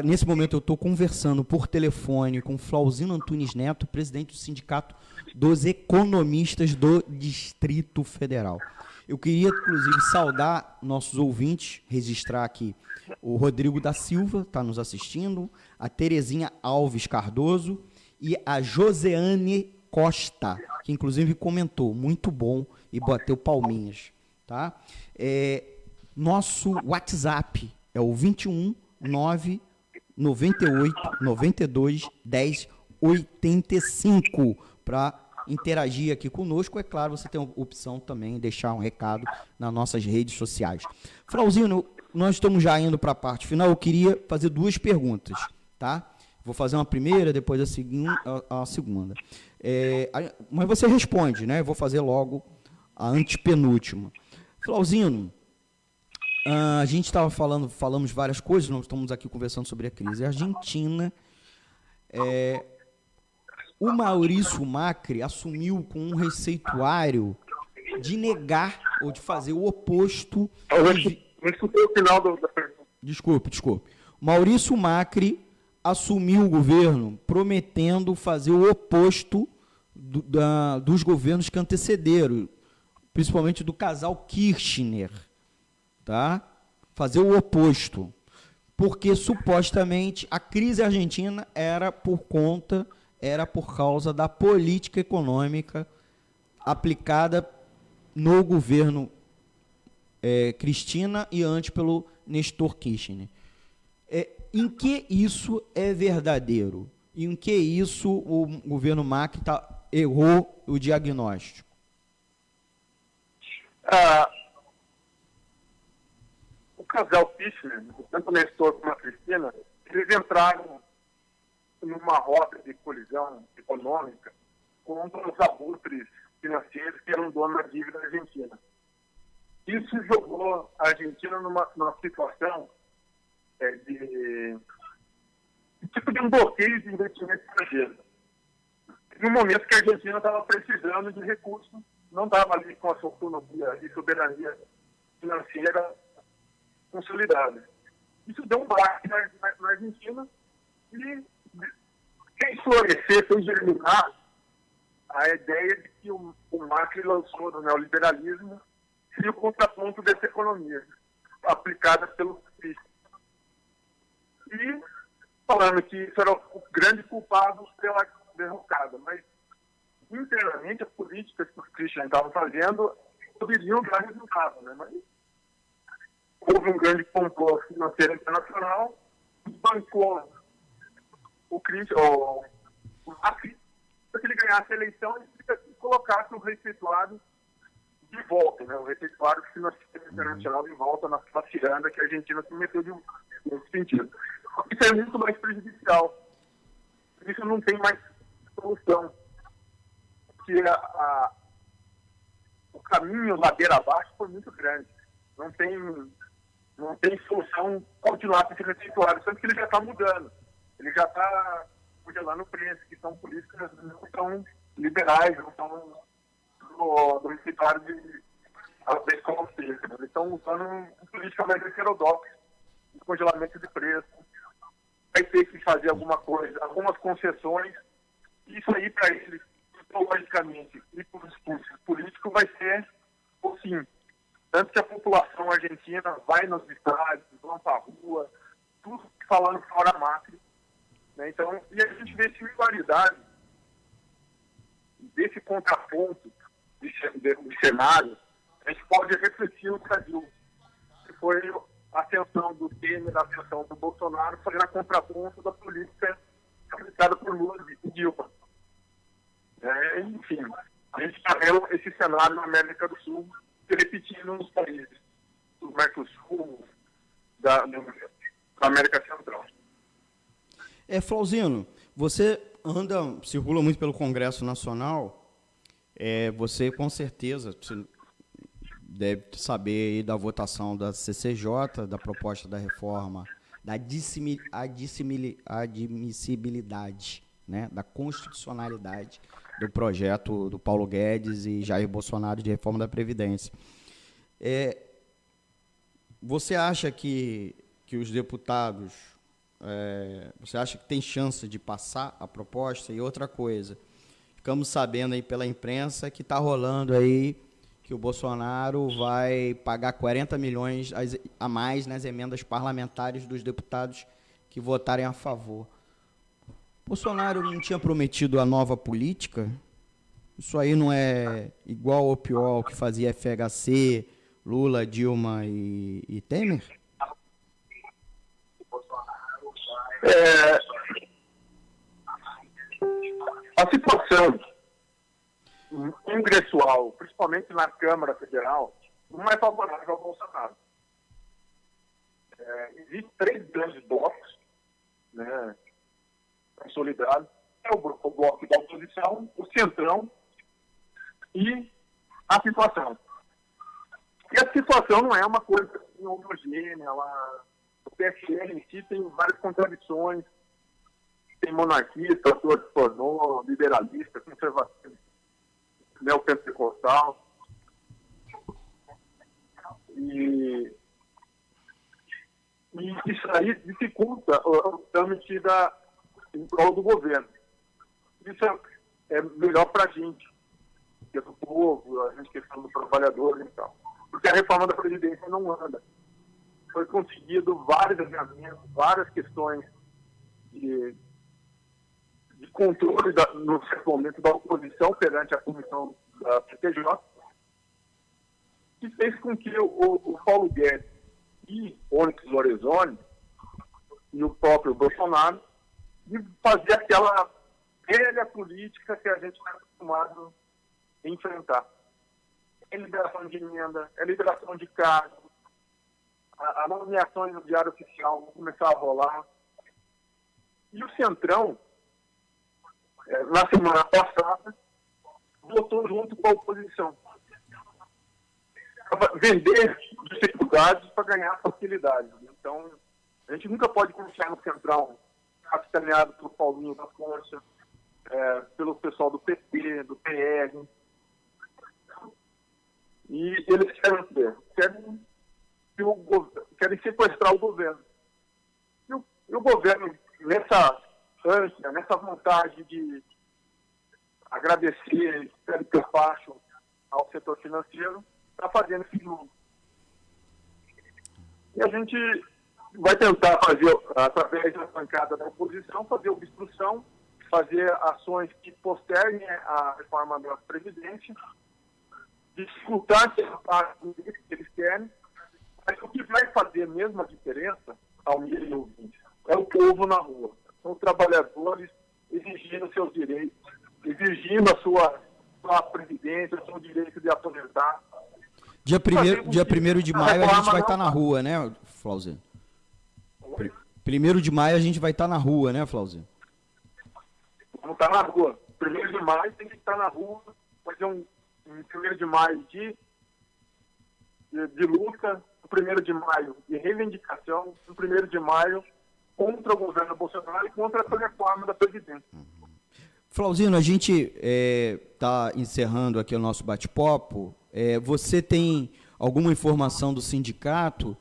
Nesse momento eu estou conversando por telefone com Flauzino Antunes Neto, presidente do Sindicato dos Economistas do Distrito Federal. Eu queria, inclusive, saudar nossos ouvintes, registrar aqui o Rodrigo da Silva, está nos assistindo, a Terezinha Alves Cardoso e a Joseane Costa, que inclusive comentou, muito bom, e bateu palminhas. Tá? Nosso WhatsApp é o 21 9 98 92 10 85 para interagir aqui conosco. É claro, você tem a opção também de deixar um recado nas nossas redes sociais. Flauzino, nós estamos já indo para a parte final. Eu queria fazer 2 perguntas, tá? Vou fazer uma primeira, depois a segunda. Mas você responde, né? Eu vou fazer logo a antepenúltima. Flauzino, a gente estava falamos várias coisas, nós estamos aqui conversando sobre a crise argentina. O Maurício Macri assumiu com um receituário de negar ou de fazer o oposto. Não escutei o final da pergunta. Desculpe. Maurício Macri assumiu o governo prometendo fazer o oposto dos governos que antecederam, principalmente do casal Kirchner, tá? Fazer o oposto, porque supostamente a crise argentina era por causa da política econômica aplicada no governo Cristina e antes pelo Néstor Kirchner. Em que isso é verdadeiro? Em que isso o governo Macri errou o diagnóstico? O casal Kirchner, tanto o Néstor como a Cristina, eles entraram numa rota de colisão econômica contra os abutres financeiros que eram donos da dívida argentina. Isso jogou a Argentina numa situação de um bloqueio de investimento estrangeiro. No momento que a Argentina estava precisando de recursos não estava ali com a sua autonomia e soberania financeira consolidada. Isso deu um baque na Argentina e fez florescer, fez germinar a ideia de que o Macri lançou no neoliberalismo seria o contraponto dessa economia, aplicada pelo FII. E falando que isso era o grande culpado pela derrocada. Mas, internamente, as políticas que os Christian estavam fazendo poderiam dar resultado, né? Mas houve um grande complô financeiro internacional que bancou o Macri para que ele ganhasse a eleição e colocasse o receituário de volta, né? O receituário financeiro internacional de volta na ciranda que a Argentina se meteu nesse sentido. Isso é muito mais prejudicial. Isso não tem mais solução. Porque o caminho ladeira abaixo foi muito grande. Não tem solução continuar com esse receituário, tanto que ele já está mudando. Ele já está congelando o preço, que são políticas não tão liberais, não tão do receituário da escola austríaca. Eles estão usando política mais heterodoxa, de congelamento de preço. Vai ter que fazer alguma coisa, algumas concessões. Isso aí, para eles, psicologicamente e para os discursos políticos, vai ser o fim. Tanto que a população argentina vai nos estádios, vão para a rua, tudo falando fora Macri. Né? Então, e a gente vê similaridade desse contraponto de cenário, a gente pode refletir no Brasil, que foi a ascensão do Temer, a ascensão do Bolsonaro, foi na contraponto da política aplicada por Lula e Dilma. Enfim, a gente está vendo esse cenário na América do Sul se repetindo nos países do Mercosul, da América Central. Flauzino, você circula muito pelo Congresso Nacional, você com certeza deve saber aí da votação da CCJ, da proposta da reforma, da admissibilidade, né, da constitucionalidade do projeto do Paulo Guedes e Jair Bolsonaro de reforma da Previdência. Você acha que os deputados, você acha que tem chance de passar a proposta? E outra coisa, ficamos sabendo aí pela imprensa que está rolando aí que o Bolsonaro vai pagar 40 milhões a mais nas emendas parlamentares dos deputados que votarem a favor. Bolsonaro não tinha prometido a nova política? Isso aí não é igual ou pior ao que fazia FHC, Lula, Dilma e Temer? A situação congressual, principalmente na Câmara Federal, não é favorável ao Bolsonaro. Existem 3 grandes blocos, né, consolidados. O bloco da oposição, o centrão e a situação. E a situação não é uma coisa assim, homogênea. O PSL em si tem várias contradições. Tem monarquista, ator de pornô, liberalista, conservador, neopentecostal. E isso aí dificulta o trâmite em prol do governo. Isso é melhor para a gente, que é do povo, a gente questão do trabalhador e tal. Porque a reforma da Previdência não anda. Foi conseguido vários alinhamentos, várias questões de controle, no certo momento, da oposição perante a comissão da CTJ, que fez com que o Paulo Guedes e Onyx Lorenzoni e o próprio Bolsonaro fazer aquela velha política que a gente está acostumado a enfrentar. É liberação de emenda, é liberação de cargos, a nomeação no Diário Oficial vão começar a rolar. E o Centrão, na semana passada, votou junto com a oposição. Para vender dificuldades para ganhar facilidades. Então, a gente nunca pode confiar no Centrão, capitaneado pelo Paulinho da Força, pelo pessoal do PT, do PL. E eles querem o quê? Querem sequestrar o governo. E o governo, nessa ânsia, nessa vontade de agradecer, espero que eu faça ao setor financeiro, está fazendo esse jogo. E a gente vai tentar fazer, através da bancada da oposição, fazer obstrução, fazer ações que posterguem a reforma da Previdência, dificultar essa parte que eles querem, mas o que vai fazer mesmo a diferença, ao meio ouvinte, é o povo na rua. São os trabalhadores exigindo seus direitos, exigindo a sua previdência, o seu direito de aposentar. Dia 1º de maio a gente vai estar na rua, né, Flauzino? 1º de maio a gente vai estar na rua, né, Flauzino? Vamos estar na rua. 1º de maio tem que estar na rua, fazer um 1º de maio de luta, um 1º de maio de reivindicação, um 1º de maio contra o governo Bolsonaro e contra essa reforma da Previdência. Flauzino, a gente está encerrando aqui o nosso bate-papo. Você tem alguma informação do sindicato,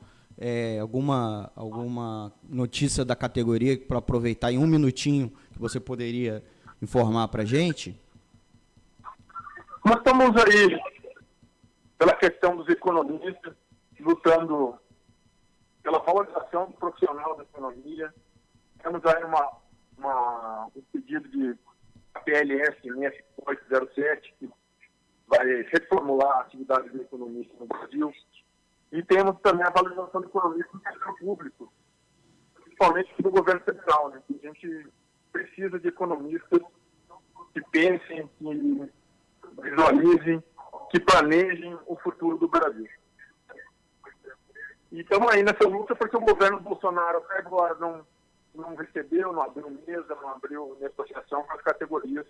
alguma notícia da categoria para aproveitar em um minutinho que você poderia informar para a gente? Nós estamos aí, pela questão dos economistas, lutando pela valorização profissional da economia. Temos aí um pedido de PLS NF 807, que vai reformular a atividade do economista no Brasil. E temos também a valorização do economista no setor público, principalmente do governo federal, né? A gente precisa de economistas que pensem, que visualizem, que planejem o futuro do Brasil. E estamos aí nessa luta porque o governo Bolsonaro até agora não recebeu, não abriu mesa, não abriu negociação com as categorias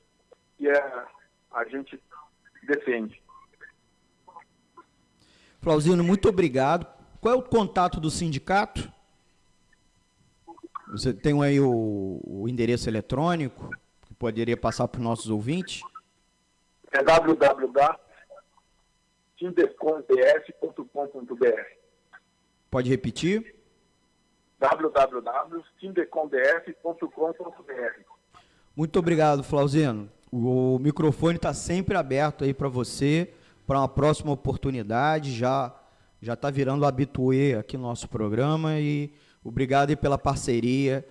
que a gente defende. Flauzino, muito obrigado. Qual é o contato do sindicato? Você tem aí o endereço eletrônico que poderia passar para os nossos ouvintes? É www.sindecomdf.com.br. Pode repetir? www.sindecomdf.com.br. Muito obrigado, Flauzino. O microfone está sempre aberto aí para você, para uma próxima oportunidade. Já está virando habituê aqui no nosso programa e obrigado aí pela parceria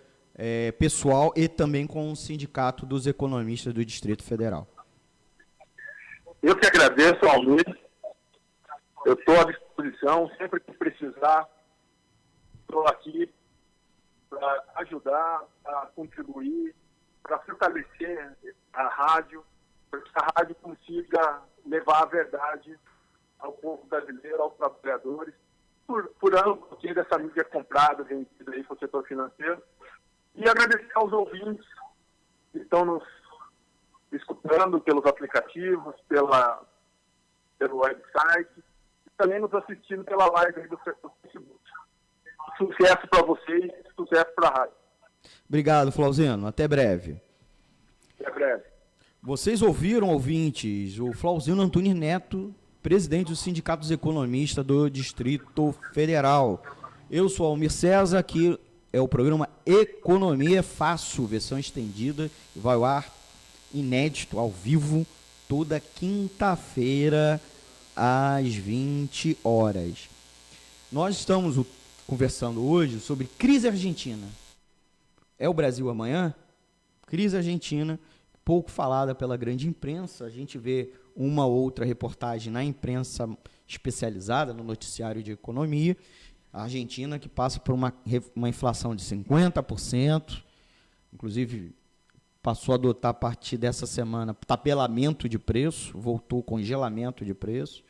pessoal e também com o Sindicato dos Economistas do Distrito Federal. Eu que agradeço, Almir. Eu estou à disposição, sempre que precisar. Estou aqui para ajudar, para contribuir, para fortalecer a rádio, para que a rádio consiga levar a verdade ao povo brasileiro, aos trabalhadores, furando um pouquinho dessa mídia comprada, vendida aí para o setor financeiro. E agradecer aos ouvintes que estão nos escutando pelos aplicativos, pelo website, e também nos assistindo pela live aí do Facebook. Sucesso para vocês, sucesso para a rádio. Obrigado, Flauzino. Até breve. Até breve. Vocês ouviram, ouvintes, o Flauzino Antunes Neto, presidente do Sindicato dos Economistas do Distrito Federal. Eu sou Almir César, aqui é o programa Economia Fácil, versão estendida, vai ao ar inédito, ao vivo, toda quinta-feira, às 20 horas. Nós estamos conversando hoje sobre crise argentina. É o Brasil amanhã? Crise argentina, pouco falada pela grande imprensa. A gente vê uma outra reportagem na imprensa especializada, no noticiário de economia. A Argentina que passa por uma inflação de 50%, inclusive passou a adotar a partir dessa semana tabelamento de preço, voltou ao congelamento de preço.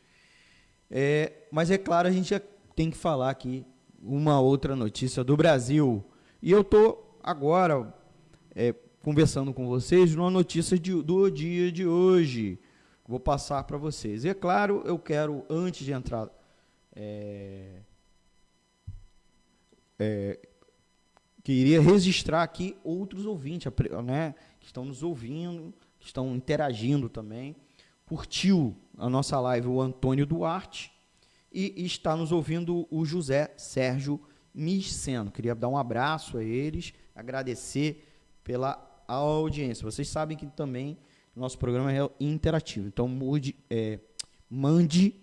Mas é claro, a gente já tem que falar aqui uma outra notícia do Brasil. E eu estou agora conversando com vocês numa notícia do dia de hoje. Vou passar para vocês. E é claro, eu quero, antes de entrar, queria registrar aqui outros ouvintes, né, que estão nos ouvindo, que estão interagindo também curtiu a nossa live o Antônio Duarte e está nos ouvindo o José Sérgio Miceno. Queria dar um abraço a eles, agradecer pela audiência. Vocês sabem que também nosso programa é interativo, então mande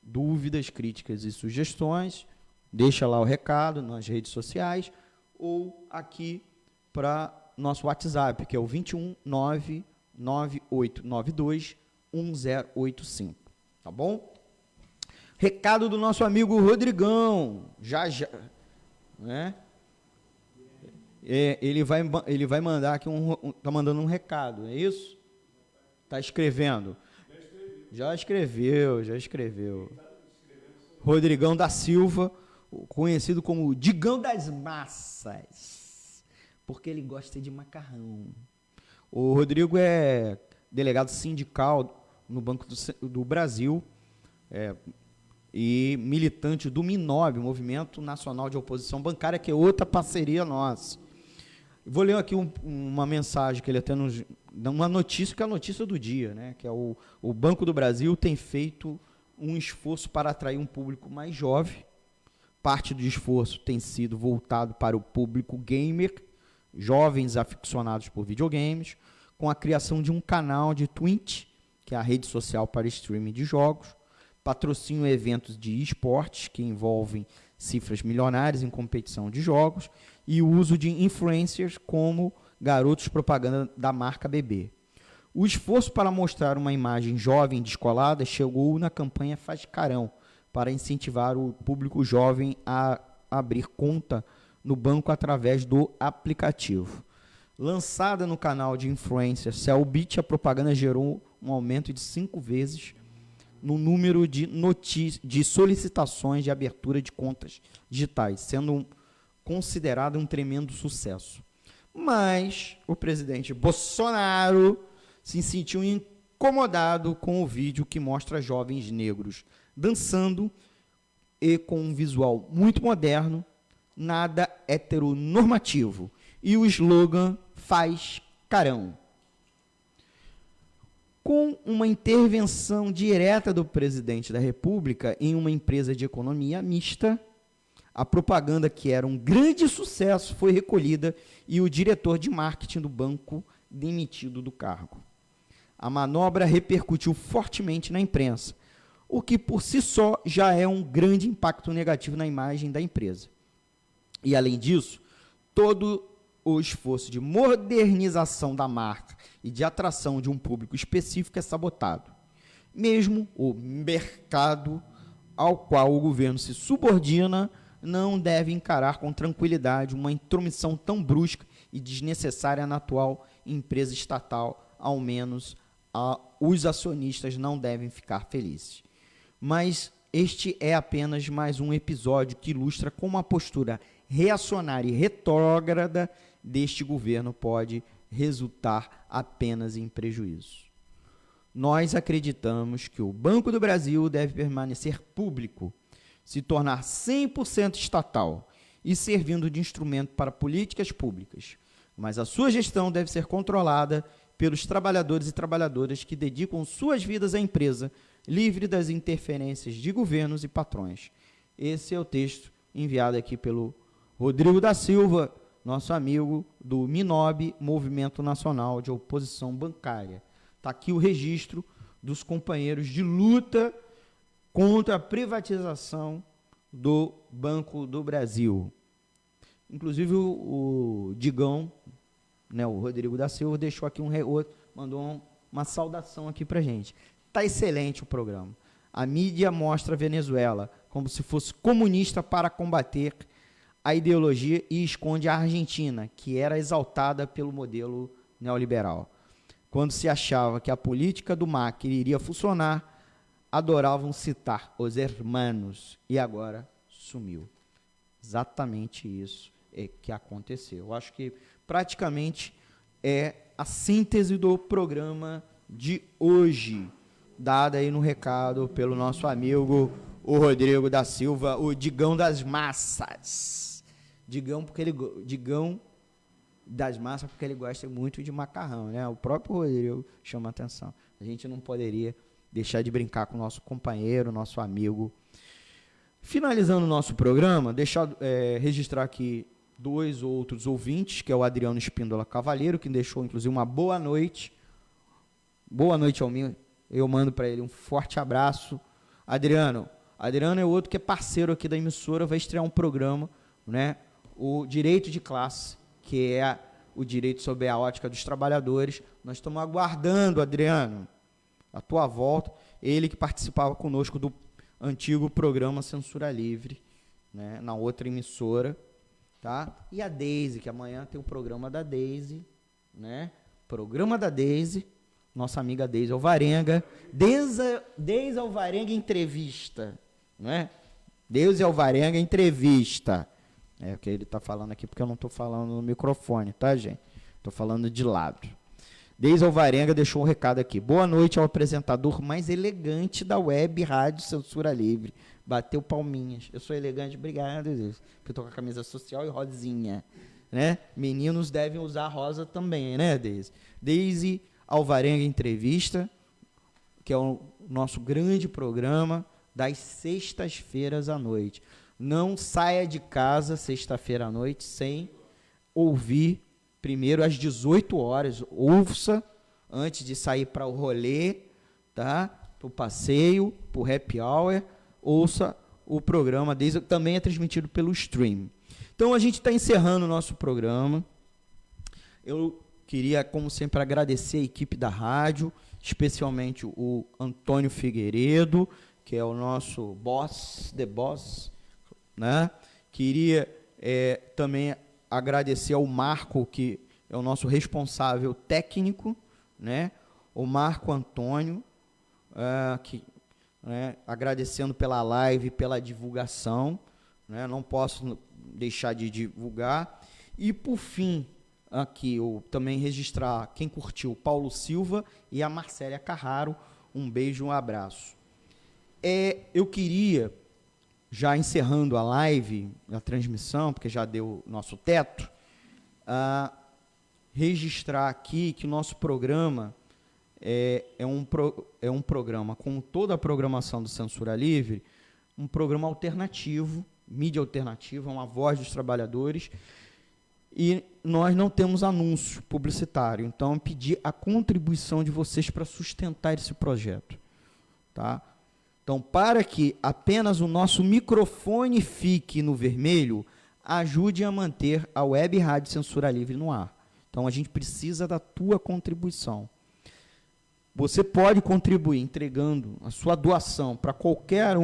dúvidas, críticas e sugestões, deixa lá o recado nas redes sociais ou aqui para nosso WhatsApp, que é o 21998921085, tá bom? Recado do nosso amigo Rodrigão, já, né? Ele vai mandar aqui tá mandando um recado, é isso? Tá escrevendo? Já escreveu. Rodrigão da Silva, conhecido como Digão das Massas, porque ele gosta de macarrão. O Rodrigo é delegado sindical no Banco do Brasil, e militante do MINOB, Movimento Nacional de Oposição Bancária, que é outra parceria nossa. Vou ler aqui uma mensagem que ele até nos dá, uma notícia, que é a notícia do dia, né? Que é o Banco do Brasil tem feito um esforço para atrair um público mais jovem. Parte do esforço tem sido voltado para o público gamer, jovens aficionados por videogames, com a criação de um canal de Twitch, que é a rede social para streaming de jogos, patrocínio eventos de esportes que envolvem cifras milionárias em competição de jogos e o uso de influencers como garotos propaganda da marca BB. O esforço para mostrar uma imagem jovem e descolada chegou na campanha Faz Carão, para incentivar o público jovem a abrir conta no banco através do aplicativo. Lançada no canal de influencer Cellbit, a propaganda gerou um aumento de 5 vezes no número de solicitações de abertura de contas digitais, sendo considerado um tremendo sucesso. Mas o presidente Bolsonaro se sentiu incomodado com o vídeo que mostra jovens negros dançando e com um visual muito moderno, nada heteronormativo, e o slogan Faz Carão. Com uma intervenção direta do presidente da República em uma empresa de economia mista, a propaganda, que era um grande sucesso, foi recolhida e o diretor de marketing do banco demitido do cargo. A manobra repercutiu fortemente na imprensa, o que por si só já é um grande impacto negativo na imagem da empresa. E, além disso, todo o esforço de modernização da marca e de atração de um público específico é sabotado. Mesmo o mercado ao qual o governo se subordina não deve encarar com tranquilidade uma intromissão tão brusca e desnecessária na atual empresa estatal, ao menos os acionistas não devem ficar felizes. Mas este é apenas mais um episódio que ilustra como a postura reacionária e retrógrada deste governo pode resultar apenas em prejuízo. Nós acreditamos que o Banco do Brasil deve permanecer público, se tornar 100% estatal e servindo de instrumento para políticas públicas, mas a sua gestão deve ser controlada pelos trabalhadores e trabalhadoras que dedicam suas vidas à empresa, livre das interferências de governos e patrões. Esse é o texto enviado aqui pelo Rodrigo da Silva, nosso amigo do MINOB, Movimento Nacional de Oposição Bancária. Está aqui o registro dos companheiros de luta contra a privatização do Banco do Brasil. Inclusive o Digão, né, o Rodrigo da Silva, deixou aqui mandou uma saudação aqui para a gente. Está excelente o programa. A mídia mostra a Venezuela como se fosse comunista para combater a ideologia e esconde a Argentina, que era exaltada pelo modelo neoliberal. Quando se achava que a política do Macri iria funcionar, adoravam citar os hermanos, e agora sumiu. Exatamente isso é que aconteceu. Eu acho que praticamente é a síntese do programa de hoje, dada aí no recado pelo nosso amigo, o Rodrigo da Silva, o Digão das Massas. Digão das Massas porque ele gosta muito de macarrão, né? O próprio Rodrigo chama a atenção. A gente não poderia deixar de brincar com o nosso companheiro, nosso amigo. Finalizando o nosso programa, deixar registrar aqui 2 outros ouvintes, que é o Adriano Espíndola Cavalheiro, que deixou, inclusive, uma boa noite. Boa noite ao mim. Eu mando para ele um forte abraço. Adriano é outro que é parceiro aqui da emissora, vai estrear um programa, né? O Direito de Classe, que é o direito sobre a ótica dos trabalhadores. Nós estamos aguardando, Adriano, a tua volta. Ele que participava conosco do antigo programa Censura Livre, né? Na outra emissora, tá? E a Deise, que amanhã tem o programa da Deise, né? Programa da Deise, nossa amiga Deise Alvarenga. Deise Alvarenga Entrevista, né? Deise Alvarenga Entrevista. É o que ele está falando aqui, porque eu não estou falando no microfone, tá, gente? Estou falando de lado. Deise Alvarenga deixou um recado aqui. Boa noite ao apresentador mais elegante da web Rádio Censura Livre. Bateu palminhas. Eu sou elegante, obrigado, Deise. Porque eu estou com a camisa social e rosinha, né? Meninos devem usar rosa também, né, Deise? Deise Alvarenga Entrevista, que é o nosso grande programa das sextas-feiras à noite. Não saia de casa sexta-feira à noite sem ouvir primeiro às 18 horas. Ouça antes de sair para o rolê, tá? Para o passeio, para o happy hour. Ouça o programa deles, também é transmitido pelo stream. Então a gente está encerrando o nosso programa. Eu queria, como sempre, agradecer a equipe da rádio, especialmente o Antônio Figueiredo, que é o nosso boss, the boss, né? Queria também agradecer ao Marco, que é o nosso responsável técnico, né? O Marco Antônio, agradecendo pela live, pela divulgação, né? Não posso deixar de divulgar. E, por fim, aqui eu também registrar quem curtiu, Paulo Silva e a Marcélia Carraro. Um beijo, um abraço. Eu queria, já encerrando a live, a transmissão, porque já deu nosso teto, registrar aqui que o nosso programa é um programa com toda a programação do Censura Livre, um programa alternativo, mídia alternativa, uma voz dos trabalhadores, e nós não temos anúncio publicitário, então pedir a contribuição de vocês para sustentar esse projeto, tá? Então, para que apenas o nosso microfone fique no vermelho, ajude a manter a Web Rádio Censura Livre no ar. Então, a gente precisa da tua contribuição. Você pode contribuir entregando a sua doação para qualquer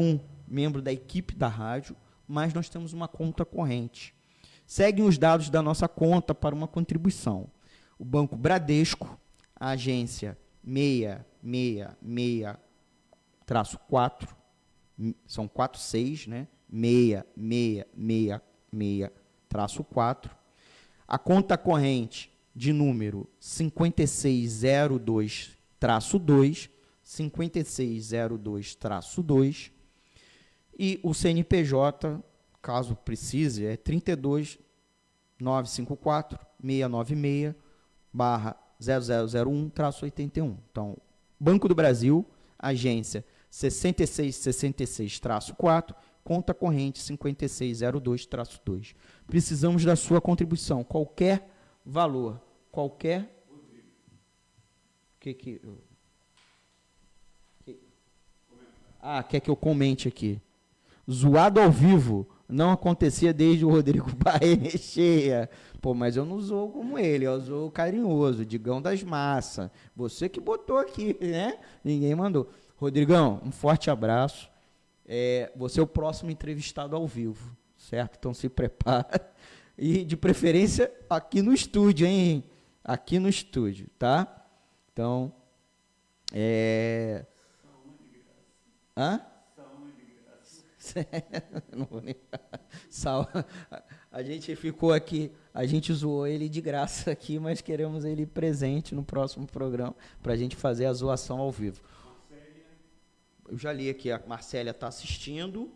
membro da equipe da rádio, mas nós temos uma conta corrente. Seguem os dados da nossa conta para uma contribuição. O Banco Bradesco, a agência 666-4, são 46, né? 6666-4. A conta corrente de número 5602-2, 5602-2, e o CNPJ, caso precise, é 32-954-696-0001-81. Então, Banco do Brasil, agência 6666-4, conta corrente 5602-2. Precisamos da sua contribuição, qualquer valor, qualquer... quer que eu comente aqui. Zoado ao vivo não acontecia desde o Rodrigo Barreira Cheia. Pô, mas eu não zoo como ele, eu zoo carinhoso, Digão das Massas. Você que botou aqui, né? Ninguém mandou. Rodrigão, um forte abraço. Você é o próximo entrevistado ao vivo, certo? Então se prepara. E de preferência aqui no estúdio, hein? Aqui no estúdio, tá? Então, Hã? Não vou nem... A gente ficou aqui, a gente zoou ele de graça aqui, mas queremos ele presente no próximo programa para a gente fazer a zoação ao vivo. Eu já li aqui, a Marcélia está assistindo,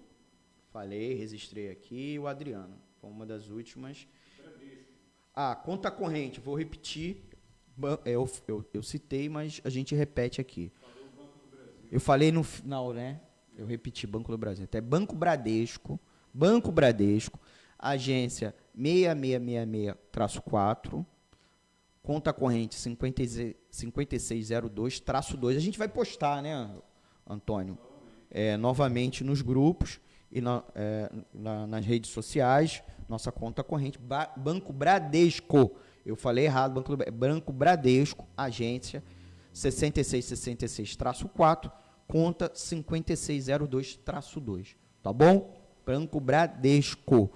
falei, registrei aqui, o Adriano, foi uma das últimas. Conta corrente, vou repetir, eu citei, mas a gente repete aqui. Eu falei no final, né? Eu repeti Banco do Brasil. Até Banco Bradesco, agência 6666-4, conta corrente 5602-2. A gente vai postar, né, Antônio? Novamente nos grupos e nas redes sociais, nossa conta corrente, Banco Bradesco. Eu falei errado, Banco Bradesco, agência 6666-4, conta 5602-2. Tá bom? Banco Bradesco.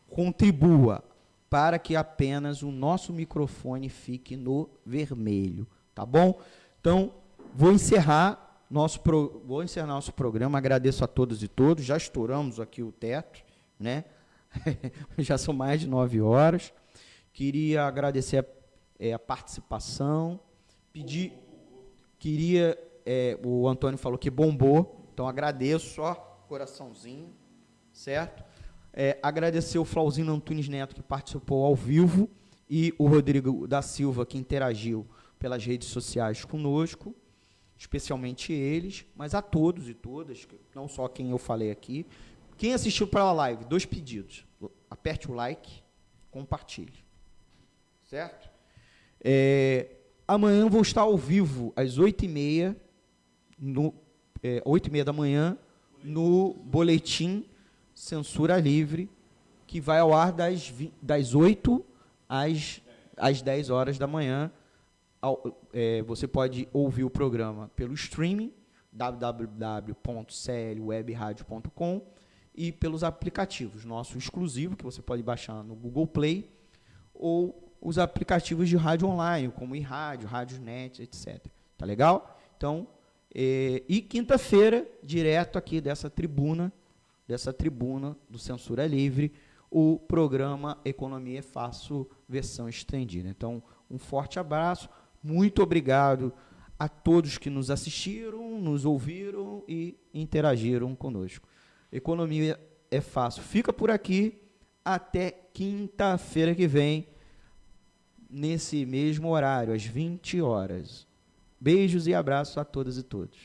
Contribua para que apenas o nosso microfone fique no vermelho. Tá bom? Então, vou encerrar nosso programa. Agradeço a todos e todos. Já estouramos aqui o teto, né? Já são mais de 9 horas. Queria agradecer a participação. O Antônio falou que bombou, então agradeço, coraçãozinho, certo? Agradecer o Flauzino Antunes Neto, que participou ao vivo, e o Rodrigo da Silva, que interagiu pelas redes sociais conosco, especialmente eles, mas a todos e todas, não só quem eu falei aqui. Quem assistiu pela live, 2 pedidos. Aperte o like, compartilhe. Certo? Amanhã eu vou estar ao vivo, às 8h30, 8h30 da manhã, no Boletim Censura Livre, que vai ao ar das 8 às 10 horas da manhã. Você pode ouvir o programa pelo streaming, www.clwebradio.com, e pelos aplicativos, nosso exclusivo, que você pode baixar no Google Play, ou os aplicativos de rádio online, como iRádio, RádioNet, etc. Tá legal? Então, e quinta-feira, direto aqui dessa tribuna do Censura Livre, o programa Economia é Fácil, versão estendida. Então, um forte abraço, muito obrigado a todos que nos assistiram, nos ouviram e interagiram conosco. Economia é Fácil fica por aqui, até quinta-feira que vem, nesse mesmo horário, às 20 horas. Beijos e abraços a todas e todos.